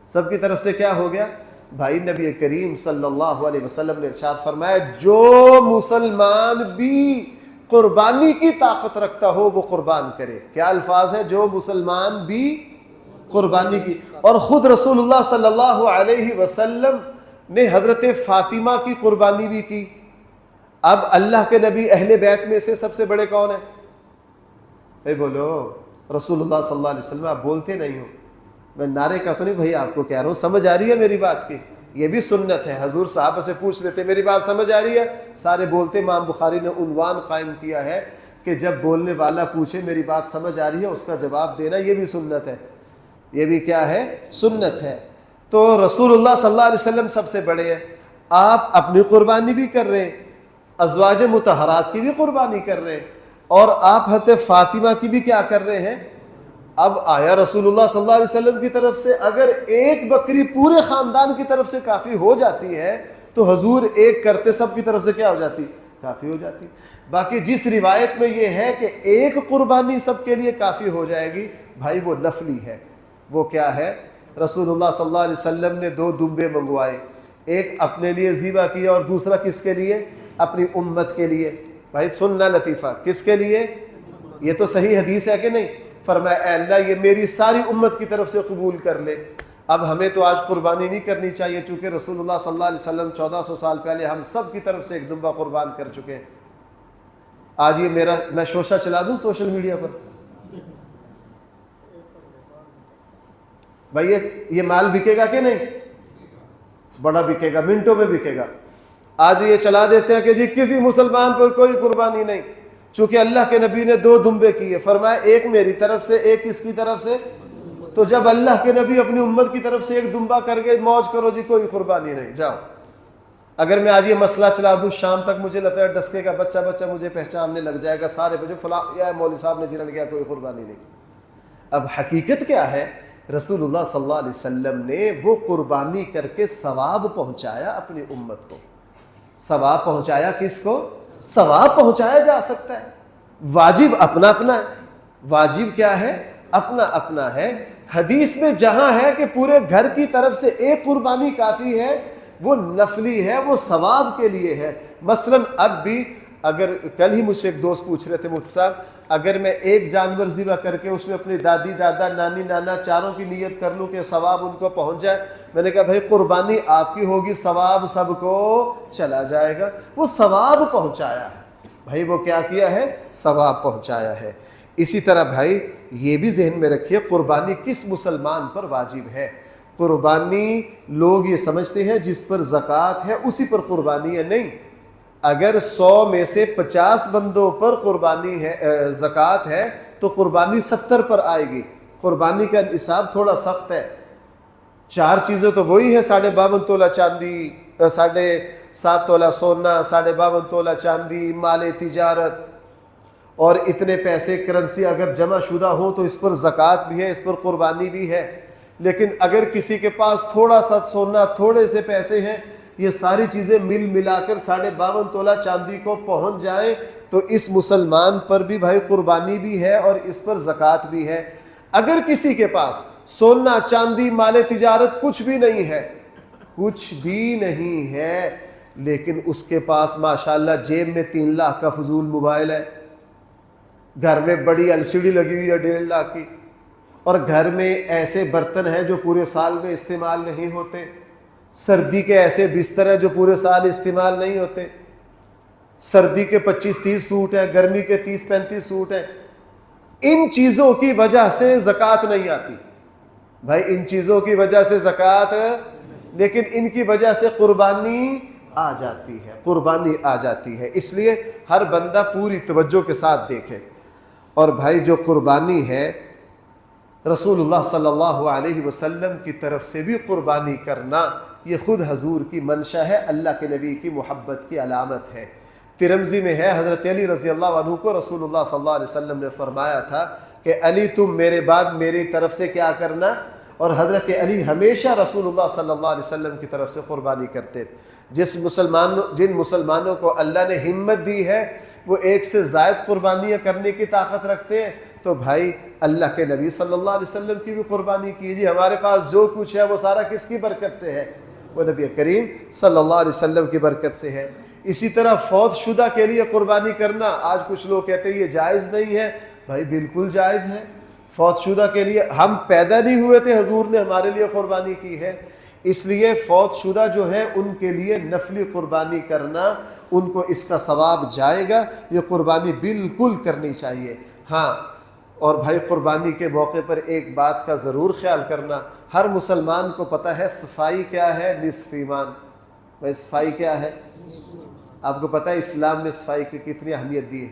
سب کی طرف سے کیا ہو گیا؟ بھائی نبی کریم صلی اللہ علیہ وسلم نے ارشاد فرمایا جو مسلمان بھی قربانی کی طاقت رکھتا ہو وہ قربان کرے. کیا الفاظ ہے؟ جو مسلمان بھی قربانی کی. اور خود رسول اللہ صلی اللہ علیہ وسلم نے حضرت فاطمہ کی قربانی بھی کی. اب اللہ کے نبی اہل بیت میں سے سب سے بڑے کون ہیں؟ اے بولو, رسول اللہ صلی اللہ علیہ وسلم. آپ بولتے نہیں ہو, میں نعرے کا تو نہیں بھائی آپ کو کہہ رہا ہوں, سمجھ آ رہی ہے میری بات کی؟ یہ بھی سنت ہے. حضور صحابہ سے پوچھ لیتے میری بات سمجھ آ رہی ہے, سارے بولتے. امام بخاری نے عنوان قائم کیا ہے کہ جب بولنے والا پوچھے میری بات سمجھ آ رہی ہے, اس کا جواب دینا یہ بھی سنت ہے. یہ بھی کیا ہے؟ سنت ہے. تو رسول اللہ صلی اللہ علیہ وسلم سب سے بڑے ہیں. آپ اپنی قربانی بھی کر رہے ہیں, ازواج مطہرات کی بھی قربانی کر رہے ہیں, اور آپ حضرت فاطمہ کی بھی کیا کر رہے ہیں. اب آیا رسول اللہ صلی اللہ علیہ وسلم کی طرف سے اگر ایک بکری پورے خاندان کی طرف سے کافی ہو جاتی ہے تو حضور ایک کرتے سب کی طرف سے کیا ہو جاتی؟ کافی ہو جاتی. باقی جس روایت میں یہ ہے کہ ایک قربانی سب کے لیے کافی ہو جائے گی, بھائی وہ نفلی ہے. وہ کیا ہے؟ رسول اللہ صلی اللہ علیہ وسلم نے 2 دمبے منگوائے, ایک اپنے لیے ذبح کیا اور دوسرا کس کے لیے؟ اپنی امت کے لیے. بھائی سننا لطیفہ, کس کے لیے؟ یہ تو صحیح حدیث ہے کہ نہیں؟ فرمایا اے اللہ یہ میری ساری امت کی طرف سے قبول کر لے. اب ہمیں تو آج قربانی نہیں کرنی چاہیے چونکہ رسول اللہ صلی اللہ علیہ وسلم 1400 سال پہلے ہم سب کی طرف سے ایک دمبا قربان کر چکے ہیں. آج یہ میں شوشہ چلا دوں سوشل میڈیا پر, بھائی یہ مال بکے گا کہ نہیں؟ بڑا بکے گا, منٹوں میں بکے گا. آج یہ چلا دیتے ہیں کہ جی کسی مسلمان پر کوئی قربانی نہیں, چونکہ اللہ کے نبی نے 2 دمبے کیے, فرمایا ایک میری طرف سے ایک کس کی طرف سے. تو جب اللہ کے نبی اپنی امت کی طرف سے ایک دمبا کر کے موج کرو جی کوئی قربانی نہیں, جاؤ. اگر میں آج یہ مسئلہ چلا دوں شام تک مجھے لگتا ہے ڈسکے کا بچہ مجھے پہچاننے لگ جائے گا، سارے بچے فلاں یا مولوی صاحب نے جنہوں نے کیا کوئی قربانی نہیں۔ اب حقیقت کیا ہے؟ رسول اللہ صلی اللہ علیہ وسلم نے وہ قربانی کر کے ثواب پہنچایا اپنی امت کو۔ ثواب پہنچایا کس کو؟ ثواب پہنچایا جا سکتا ہے۔ واجب اپنا اپنا ہے، واجب کیا ہے؟ اپنا اپنا ہے۔ حدیث میں جہاں ہے کہ پورے گھر کی طرف سے ایک قربانی کافی ہے، وہ نفلی ہے، وہ ثواب کے لیے ہے۔ مثلا اب بھی اگر کل ہی مجھ سے ایک دوست پوچھ رہے تھے مفتی صاحب، اگر میں ایک جانور ذبح کر کے اس میں اپنی دادی دادا نانی نانا چاروں کی نیت کر لوں کہ ثواب ان کو پہنچ جائے، میں نے کہا بھائی قربانی آپ کی ہوگی، ثواب سب کو چلا جائے گا۔ وہ ثواب پہنچایا ہے بھائی، وہ کیا کیا ہے؟ ثواب پہنچایا ہے۔ اسی طرح بھائی یہ بھی ذہن میں رکھیے قربانی کس مسلمان پر واجب ہے۔ قربانی لوگ یہ سمجھتے ہیں جس پر زکوٰۃ ہے اسی پر قربانی ہے، نہیں۔ اگر 100 میں سے 50 بندوں پر قربانی ہے، زکوٰۃ ہے، تو قربانی 70 پر آئے گی۔ قربانی کا حساب تھوڑا سخت ہے۔ 4 چیزیں تو وہی ہے، 52.5 تولہ چاندی، 7.5 تولہ سونا، 52.5 تولہ چاندی، مال تجارت، اور اتنے پیسے کرنسی اگر جمع شدہ ہو تو اس پر زکوٰۃ بھی ہے، اس پر قربانی بھی ہے۔ لیکن اگر کسی کے پاس تھوڑا سا سونا، تھوڑے سے پیسے ہیں، یہ ساری چیزیں مل ملا کر 52.5 تولہ چاندی کو پہنچ جائیں تو اس مسلمان پر بھی بھائی قربانی بھی ہے اور اس پر زکوٰۃ بھی ہے۔ اگر کسی کے پاس سونا چاندی مال تجارت کچھ بھی نہیں ہے، کچھ بھی نہیں ہے، لیکن اس کے پاس ماشاءاللہ جیب میں 3 لاکھ کا فضول موبائل ہے، گھر میں بڑی LCD لگی ہوئی ہے 1.5 لاکھ کی، اور گھر میں ایسے برتن ہیں جو پورے سال میں استعمال نہیں ہوتے، سردی کے ایسے بستر ہیں جو پورے سال استعمال نہیں ہوتے، سردی کے 25-30 سوٹ ہیں، گرمی کے 30-35 سوٹ ہیں، ان چیزوں کی وجہ سے زکوٰۃ نہیں آتی بھائی، ان چیزوں کی وجہ سے زکوٰۃ، لیکن ان کی وجہ سے قربانی آ جاتی ہے، قربانی آ جاتی ہے۔ اس لیے ہر بندہ پوری توجہ کے ساتھ دیکھے۔ اور بھائی جو قربانی ہے رسول اللہ صلی اللہ علیہ وسلم کی طرف سے بھی قربانی کرنا، یہ خود حضور کی منشا ہے، اللہ کے نبی کی محبت کی علامت ہے۔ ترمذی میں ہے حضرت علی رضی اللہ عنہ کو رسول اللہ صلی اللہ علیہ وسلم نے فرمایا تھا کہ علی تم میرے بعد میری طرف سے کیا کرنا، اور حضرت علی ہمیشہ رسول اللہ صلی اللہ علیہ وسلم کی طرف سے قربانی کرتے۔ جن مسلمانوں کو اللہ نے ہمت دی ہے وہ ایک سے زائد قربانیاں کرنے کی طاقت رکھتے ہیں، تو بھائی اللہ کے نبی صلی اللہ علیہ وسلم کی بھی قربانی کیجیے۔ ہمارے پاس جو کچھ ہے وہ سارا کس کی برکت سے ہے؟ وہ نبی کریم صلی اللہ علیہ وسلم کی برکت سے ہے۔ اسی طرح فوت شدہ کے لیے قربانی کرنا، آج کچھ لوگ کہتے ہیں یہ جائز نہیں ہے، بھائی بالکل جائز ہے۔ فوت شدہ کے لیے، ہم پیدا نہیں ہوئے تھے، حضور نے ہمارے لیے قربانی کی ہے، اس لیے فوت شدہ جو ہے ان کے لیے نفلی قربانی کرنا، ان کو اس کا ثواب جائے گا، یہ قربانی بالکل کرنی چاہیے۔ ہاں، اور بھائی قربانی کے موقع پر ایک بات کا ضرور خیال کرنا، ہر مسلمان کو پتہ ہے صفائی کیا ہے؟ نصف ایمان۔ بھائی صفائی کیا ہے؟ آپ کو پتہ ہے اسلام نے صفائی کی کتنی اہمیت دی ہے۔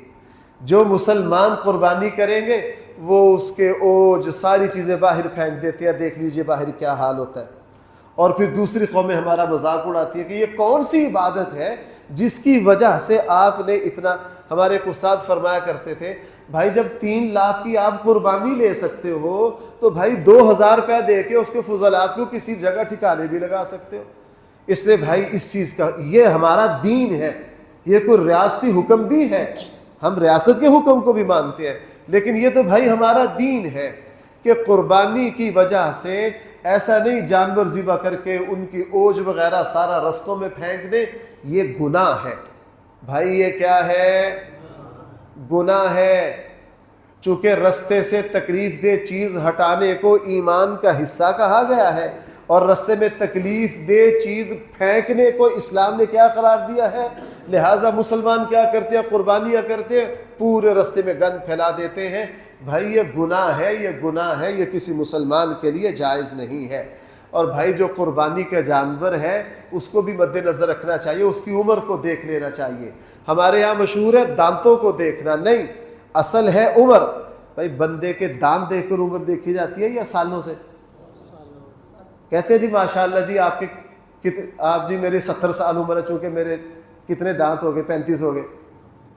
جو مسلمان قربانی کریں گے وہ اس کے اوج ساری چیزیں باہر پھینک دیتے ہیں، دیکھ لیجئے باہر کیا حال ہوتا ہے، اور پھر دوسری قومیں ہمارا مذاق اڑاتی ہے کہ یہ کون سی عبادت ہے جس کی وجہ سے آپ نے اتنا۔ ہمارے ایک استاد فرمایا کرتے تھے بھائی جب 3 لاکھ کی آپ قربانی لے سکتے ہو تو بھائی 2000 روپیہ دے کے اس کے فضلات کو کسی جگہ ٹھکانے بھی لگا سکتے ہو۔ اس لیے بھائی اس چیز کا، یہ ہمارا دین ہے، یہ کوئی ریاستی حکم بھی ہے، ہم ریاست کے حکم کو بھی مانتے ہیں، لیکن یہ تو بھائی ہمارا دین ہے کہ قربانی کی وجہ سے ایسا نہیں جانور ذبح کر کے ان کی اوج وغیرہ سارا رستوں میں پھینک دے، یہ گناہ ہے بھائی۔ یہ کیا ہے؟ گناہ ہے۔ چونکہ رستے سے تکلیف دہ چیز ہٹانے کو ایمان کا حصہ کہا گیا ہے، اور رستے میں تکلیف دہ چیز پھینکنے کو اسلام نے کیا قرار دیا ہے؟ لہٰذا مسلمان کیا کرتے ہیں؟ قربانیاں کرتے ہیں، پورے رستے میں گند پھیلا دیتے ہیں۔ بھائی یہ گناہ ہے، یہ گناہ ہے، یہ کسی مسلمان کے لیے جائز نہیں ہے۔ اور بھائی جو قربانی کا جانور ہے اس کو بھی مد نظر رکھنا چاہیے، اس کی عمر کو دیکھ لینا چاہیے۔ ہمارے یہاں مشہور ہے دانتوں کو دیکھنا، نہیں، اصل ہے عمر۔ بھائی بندے کے دانت دیکھ کر عمر دیکھی جاتی ہے یا سالوں سے؟ کہتے ہیں جی ماشاءاللہ جی آپ کے آپ جی میری 70 سال عمر ہے، چونکہ میرے کتنے دانت ہو گئے؟ 35 ہو گئے.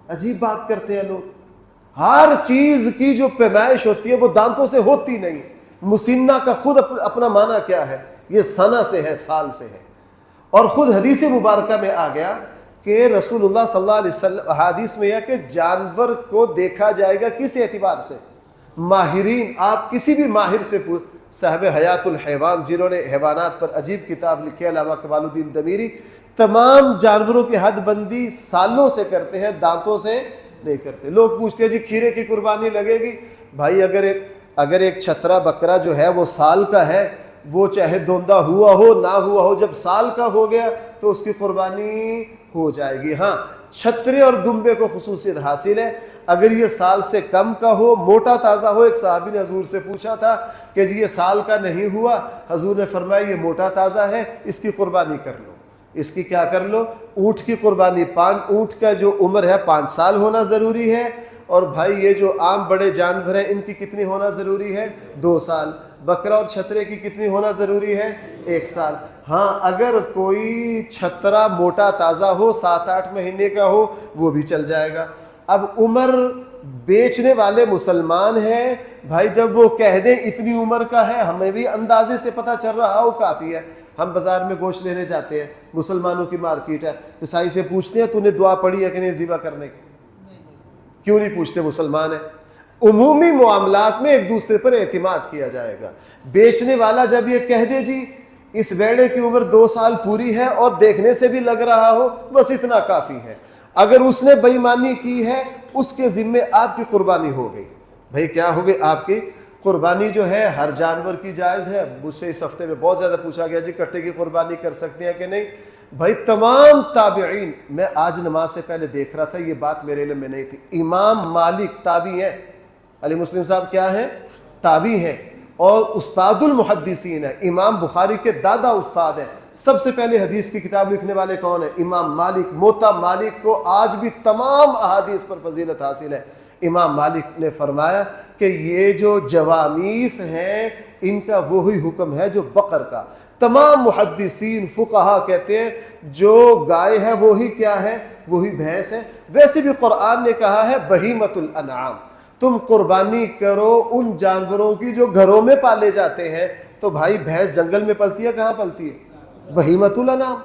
عجیب بات کرتے ہیں لوگ. ہر چیز کی جو پیمائش ہوتی ہے وہ دانتوں سے ہوتی نہیں. مسنہ کا خود اپنا معنی کیا ہے؟ یہ سنہ سے ہے، سال سے ہے. اور خود حدیث مبارکہ میں آ گیا کہ رسول اللہ صلی اللہ علیہ وسلم حدیث میں یہ کہ جانور کو دیکھا جائے گا کس اعتبار سے؟ ماہرین، آپ کسی بھی ماہر سے صاحب حیات الحیوان جنہوں نے حیوانات پر عجیب کتاب لکھی ہے، علامہ کمال الدین دمیری، تمام جانوروں کی حد بندی سالوں سے کرتے ہیں، دانتوں سے نہیں کرتے. لوگ پوچھتے ہیں جی کھیرے کی قربانی لگے گی؟ بھائی اگر ایک چھترا بکرا جو ہے وہ سال کا ہے، وہ چاہے دوندہ ہوا ہو نہ ہوا ہو، جب سال کا ہو گیا تو اس کی قربانی ہو جائے گی. ہاں، چھترے اور دمبے کو خصوصیت حاصل ہے. اگر یہ سال سے کم کا ہو، موٹا تازہ ہو، ایک صحابی نے حضور سے پوچھا تھا کہ جی یہ سال کا نہیں ہوا، حضور نے فرمایا یہ موٹا تازہ ہے، اس کی قربانی کر لو. اس کی کیا کر لو؟ اونٹ کی قربانی. اونٹ کا جو عمر ہے 5 سال ہونا ضروری ہے. اور بھائی یہ جو عام بڑے جانور ہیں ان کی کتنی ہونا ضروری ہے؟ 2 سال. بکرا اور چھترے کی کتنی ہونا ضروری ہے؟ 1 سال. ہاں، اگر کوئی چھترا موٹا تازہ ہو، 7-8 مہینے کا ہو، وہ بھی چل جائے گا. اب عمر بیچنے والے مسلمان ہیں بھائی، جب وہ کہہ دیں اتنی عمر کا ہے، ہمیں بھی اندازے سے پتہ چل رہا ہو کافی ہے. ہم بازار میں گوشت لینے جاتے ہیں، مسلمانوں کی مارکیٹ ہے، کسائی سے پوچھتے ہیں تو نے دعا پڑھی ہے کہ نہیں ذبح کرنے کی؟ کیوں نہیں پوچھتے؟ مسلمان ہیں. عمومی معاملات میں ایک دوسرے پر اعتماد کیا جائے گا. بیچنے والا جب یہ کہہ دے جی اس بیڑے کی عمر 2 سال پوری ہے اور دیکھنے سے بھی لگ رہا ہو، بس اتنا کافی ہے. اگر اس نے بے ایمانی کی ہے، اس کے ذمے آپ کی قربانی ہو گئی. بھائی کیا ہو گئی آپ کی قربانی؟ جو ہے ہر جانور کی جائز ہے. مجھ سے اس ہفتے میں بہت زیادہ پوچھا گیا جی کٹے کی قربانی کر سکتے ہیں کہ نہیں؟ بھائی تمام تابعین، میں آج نماز سے پہلے دیکھ رہا تھا، یہ بات میرے علم میں نہیں تھی. امام مالک تابعی ہیں، علی مسلم صاحب کیا ہیں؟ تابعی ہیں، اور استاد المحدثین ہیں. امام بخاری کے دادا استاد ہیں. سب سے پہلے حدیث کی کتاب لکھنے والے کون ہیں؟ امام مالک. موطا مالک کو آج بھی تمام احادیث پر فضیلت حاصل ہے. امام مالک نے فرمایا کہ یہ جو جوامیس ہیں ان کا وہی حکم ہے جو بقر کا. تمام محدثین فقہا کہتے ہیں جو گائے ہے وہی کیا ہے؟ وہی بھینس ہے. ویسے بھی قرآن نے کہا ہے بہیمۃ الانعام، تم قربانی کرو ان جانوروں کی جو گھروں میں پالے جاتے ہیں. تو بھائی بھینس جنگل میں پلتی ہے، کہاں پلتی ہے؟ بہیمۃ الانعام،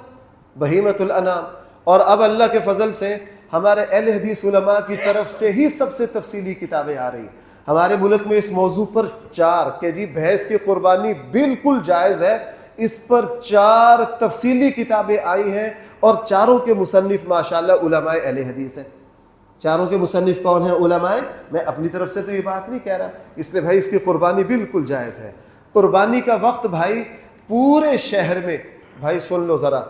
بہیمۃ الانعام. اور اب اللہ کے فضل سے ہمارے اہل حدیث علماء کی طرف سے ہی سب سے تفصیلی کتابیں آ رہی ہیں. ہمارے ملک میں اس موضوع پر 4 کہ جی بھینس کی قربانی بالکل جائز ہے، اس پر 4 تفصیلی کتابیں آئی ہیں، اور 4 کے مصنف ماشاءاللہ علماء اہل حدیث ہیں. 4 کے مصنف کون ہیں؟ علماء. میں اپنی طرف سے تو یہ بات نہیں کہہ رہا، اس لیے بھائی اس کی قربانی بالکل جائز ہے. قربانی کا وقت بھائی پورے شہر میں، بھائی سن لو ذرا،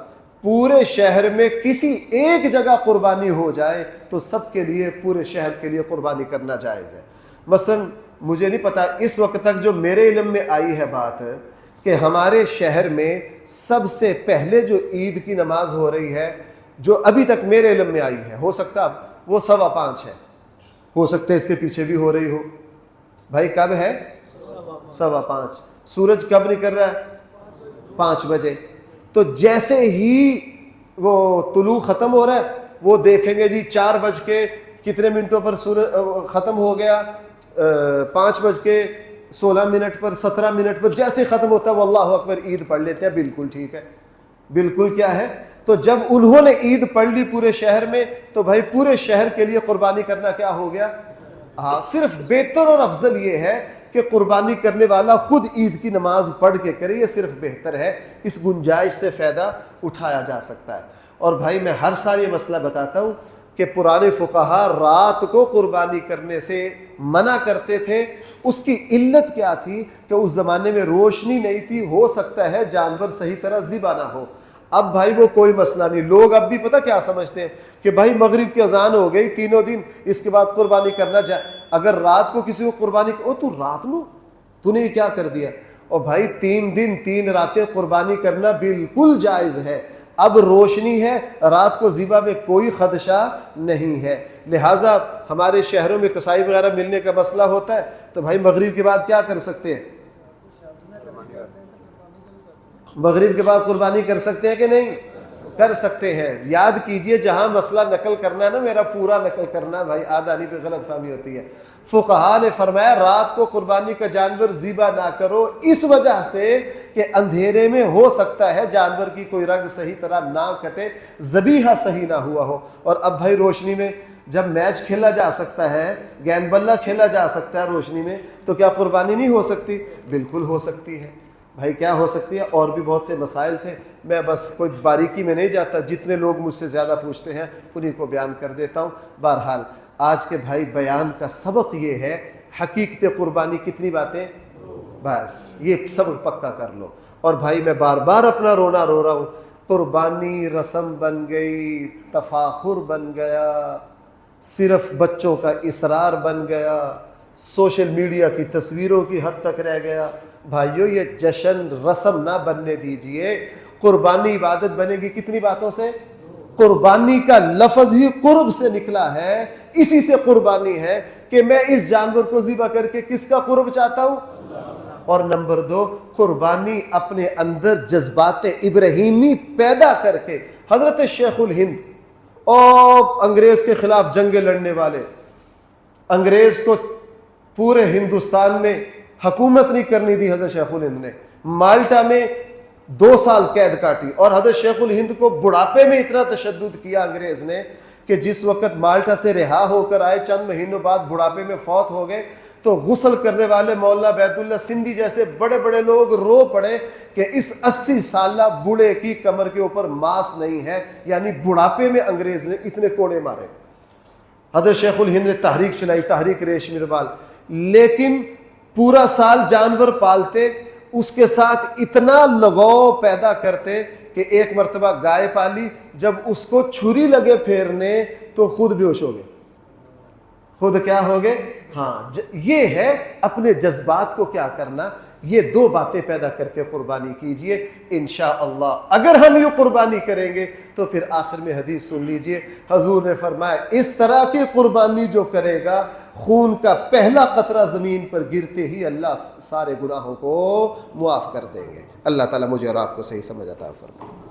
پورے شہر میں کسی ایک جگہ قربانی ہو جائے تو سب کے لیے، پورے شہر کے لیے قربانی کرنا جائز ہے. مثلا مجھے نہیں پتا، اس وقت تک جو میرے علم میں آئی ہے بات کہ ہمارے شہر میں سب سے پہلے جو عید کی نماز ہو رہی ہے، جو ابھی تک میرے علم میں آئی ہے، ہو سکتا وہ 5:15 ہے، ہو سکتا ہے اس سے پیچھے بھی ہو رہی ہو. بھائی کب ہے؟ 5:15. سورج کب نکل رہا ہے؟ 5 بجے. تو جیسے ہی وہ طلوع ختم ہو رہا ہے وہ دیکھیں گے جی 4 بج کے کتنے منٹوں پر سورج ختم ہو گیا، 5 بج کے 16 منٹ پر، 17 منٹ پر جیسے ختم ہوتا ہے وہ اللہ اکبر عید پڑھ لیتے ہیں. بالکل ٹھیک ہے، بالکل کیا ہے. تو جب انہوں نے عید پڑھ لی پورے شہر میں تو بھائی پورے شہر کے لیے قربانی کرنا کیا ہو گیا؟ ہاں، صرف بہتر اور افضل یہ ہے کہ قربانی کرنے والا خود عید کی نماز پڑھ کے کرے، یہ صرف بہتر ہے. اس گنجائش سے فائدہ اٹھایا جا سکتا ہے. اور بھائی میں ہر سال یہ مسئلہ بتاتا ہوں کہ پرانے فقہا رات کو قربانی کرنے سے منع کرتے تھے. اس کی علت کیا تھی؟ کہ اس زمانے میں روشنی نہیں تھی، ہو سکتا ہے جانور صحیح طرح ذبح نہ ہو. اب بھائی وہ کوئی مسئلہ نہیں. لوگ اب بھی پتہ کیا سمجھتے ہیں کہ بھائی مغرب کی اذان ہو گئی 3 دن، اس کے بعد قربانی کرنا جائے. اگر رات کو کسی کو قربانی تو رات میں تو نے یہ کیا کر دیا؟ اور بھائی 3 دن 3 راتیں قربانی کرنا بالکل جائز ہے. اب روشنی ہے، رات کو ذبح میں کوئی خدشہ نہیں ہے. لہٰذا ہمارے شہروں میں کسائی وغیرہ ملنے کا مسئلہ ہوتا ہے تو بھائی مغرب کے بعد کیا کر سکتے ہیں؟ مغرب کے بعد قربانی کر سکتے ہیں کہ نہیں؟ کر سکتے ہیں. یاد کیجئے جہاں مسئلہ نقل کرنا ہے نا، میرا پورا نقل کرنا بھائی، آدھا نہیں پہ غلط فہمی ہوتی ہے. فقہا نے فرمایا رات کو قربانی کا جانور ذبح نہ کرو، اس وجہ سے کہ اندھیرے میں ہو سکتا ہے جانور کی کوئی رنگ صحیح طرح نہ کٹے، ذبیحہ صحیح نہ ہوا ہو. اور اب بھائی روشنی میں جب میچ کھیلا جا سکتا ہے، گیند بلہ کھیلا جا سکتا ہے روشنی میں، تو کیا قربانی نہیں ہو سکتی؟ بالکل ہو سکتی ہے بھائی. کیا ہو سکتی ہے؟ اور بھی بہت سے مسائل تھے، میں بس کوئی باریکی میں نہیں جاتا، جتنے لوگ مجھ سے زیادہ پوچھتے ہیں انہی کو بیان کر دیتا ہوں. بہرحال آج کے بھائی بیان کا سبق یہ ہے، حقیقت قربانی کتنی باتیں، بس یہ سبق پکا کر لو. اور بھائی میں بار بار اپنا رونا رو رہا ہوں، قربانی رسم بن گئی، تفاخر بن گیا، صرف بچوں کا اصرار بن گیا، سوشل میڈیا کی تصویروں کی حد تک رہ گیا. بھائیو یہ جشن رسم نہ بننے دیجئے. قربانی عبادت بنے گی کتنی باتوں سے؟ قربانی کا لفظ ہی قرب سے نکلا ہے، اسی سے قربانی ہے کہ میں اس جانور کو ذبح کر کے کس کا قرب چاہتا ہوں. اور نمبر 2، قربانی اپنے اندر جذبات ابراہیمی پیدا کر کے. حضرت شیخ الہند اور انگریز کے خلاف جنگیں لڑنے والے، انگریز کو پورے ہندوستان میں حکومت نہیں کرنی دی حضرت شیخ الہند نے. مالٹا میں 2 سال قید کاٹی، اور حضرت شیخ الہند کو بڑھاپے میں اتنا تشدد کیا انگریز نے کہ جس وقت مالٹا سے رہا ہو کر آئے چند مہینوں بعد بڑھاپے میں فوت ہو گئے، تو غسل کرنے والے مولانا بیت اللہ سندھی جیسے بڑے بڑے لوگ رو پڑے کہ اس 80 سالہ بوڑھے کی کمر کے اوپر ماس نہیں ہے. یعنی بڑھاپے میں انگریز نے اتنے کوڑے مارے. حضرت شیخ الہند نے تحریک چلائی، تحریک ریشمی روال، لیکن پورا سال جانور پالتے، اس کے ساتھ اتنا لگاؤ پیدا کرتے کہ ایک مرتبہ گائے پالی، جب اس کو چھری لگے پھیرنے تو خود بیہوش ہو گئے. خود کیا ہو گئے؟ ہاں یہ ہے اپنے جذبات کو کیا کرنا. یہ 2 باتیں پیدا کر کے قربانی کیجئے انشاءاللہ. اگر ہم یہ قربانی کریں گے تو پھر آخر میں حدیث سن لیجئے، حضور نے فرمایا اس طرح کی قربانی جو کرے گا، خون کا پہلا قطرہ زمین پر گرتے ہی اللہ سارے گناہوں کو معاف کر دیں گے. اللہ تعالیٰ مجھے اور آپ کو صحیح سمجھ عطا فرمائے.